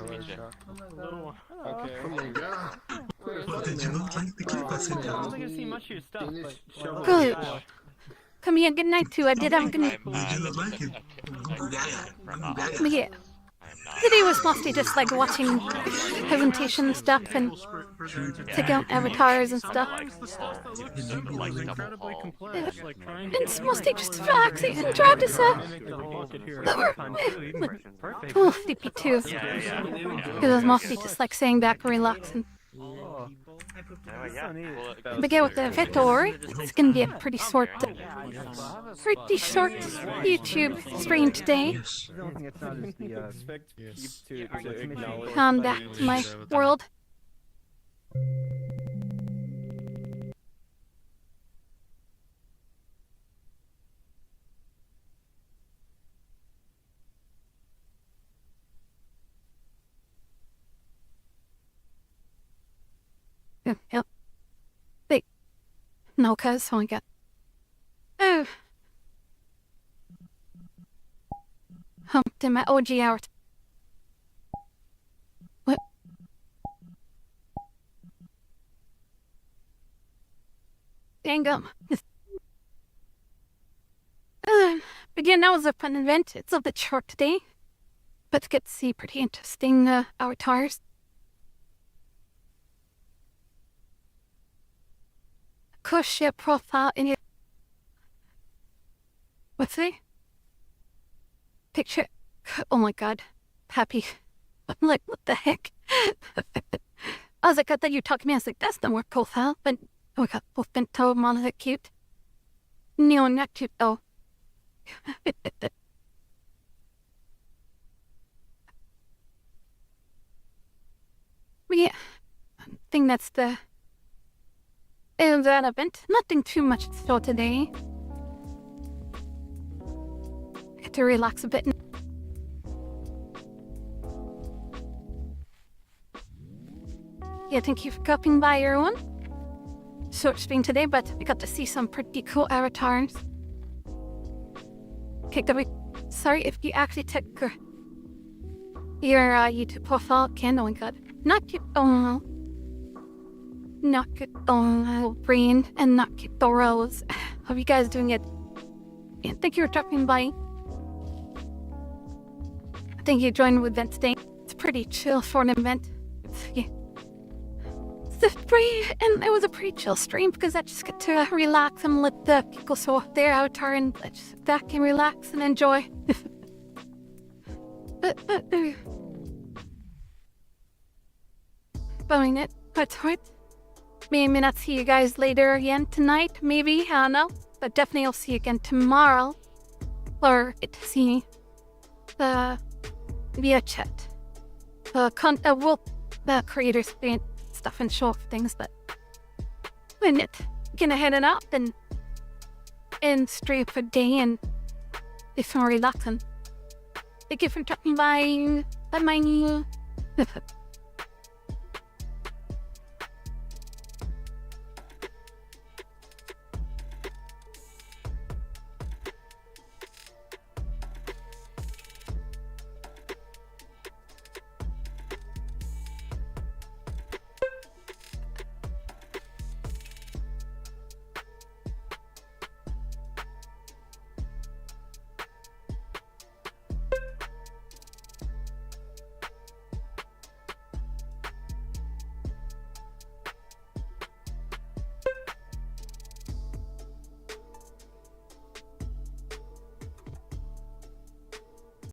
Little. Okay. Oh my god. Did you not like the clip I sent I out? don't think I've seen much of your stuff, but show me. Good. Come here, good night too. I did have a good night. Yeah. Today was mostly just like watching presentation stuff and checking out avatars and stuff. It's mostly just relaxing and trying to a little sleepy too. Because it was mostly just like saying back and relaxing. Begin with the Bento. It's gonna be a pretty short YouTube stream today. Come back to my world. Yep. Wait. No, cuz. Oh my god. Oh. Humped in my OG hours. What? Dangum. Again, that was a fun event. It's a bit short today. But get to see pretty interesting avatars. Share profile in your what's it? Picture. Oh my god, Happy. I'm like, what the heck? I was like, I thought you were talking to me. I was like, that's the more profile. But oh my god, both Bento, Monica, cute. No, not cute though. Yeah, I think that's the. And that event, nothing too much to show today. Get to relax a bit. Yeah, thank you for stopping by, everyone. Short stream today, but we got to see some pretty cool avatars. Okay, sorry if you actually took your YouTube profile. Ken, oh my god. Not you. Oh. Not good, brain, and not good, Rose. Hope you guys doing it. And thank you for dropping by. Thank you for joining with event today. It's pretty chill for an event. Yeah. And it was a pretty chill stream because I just get to relax and let the people show off their avatar and let just sit back and relax and enjoy. Bowing it, but hard. Maybe not see you guys later again tonight, maybe, I don't know. But definitely I'll see you again tomorrow. Or get to see the VRChat. The creators doing stuff and show off things, but when it gonna head it up and straight for day and do some relaxing. Thank you for dropping by. Bye bye.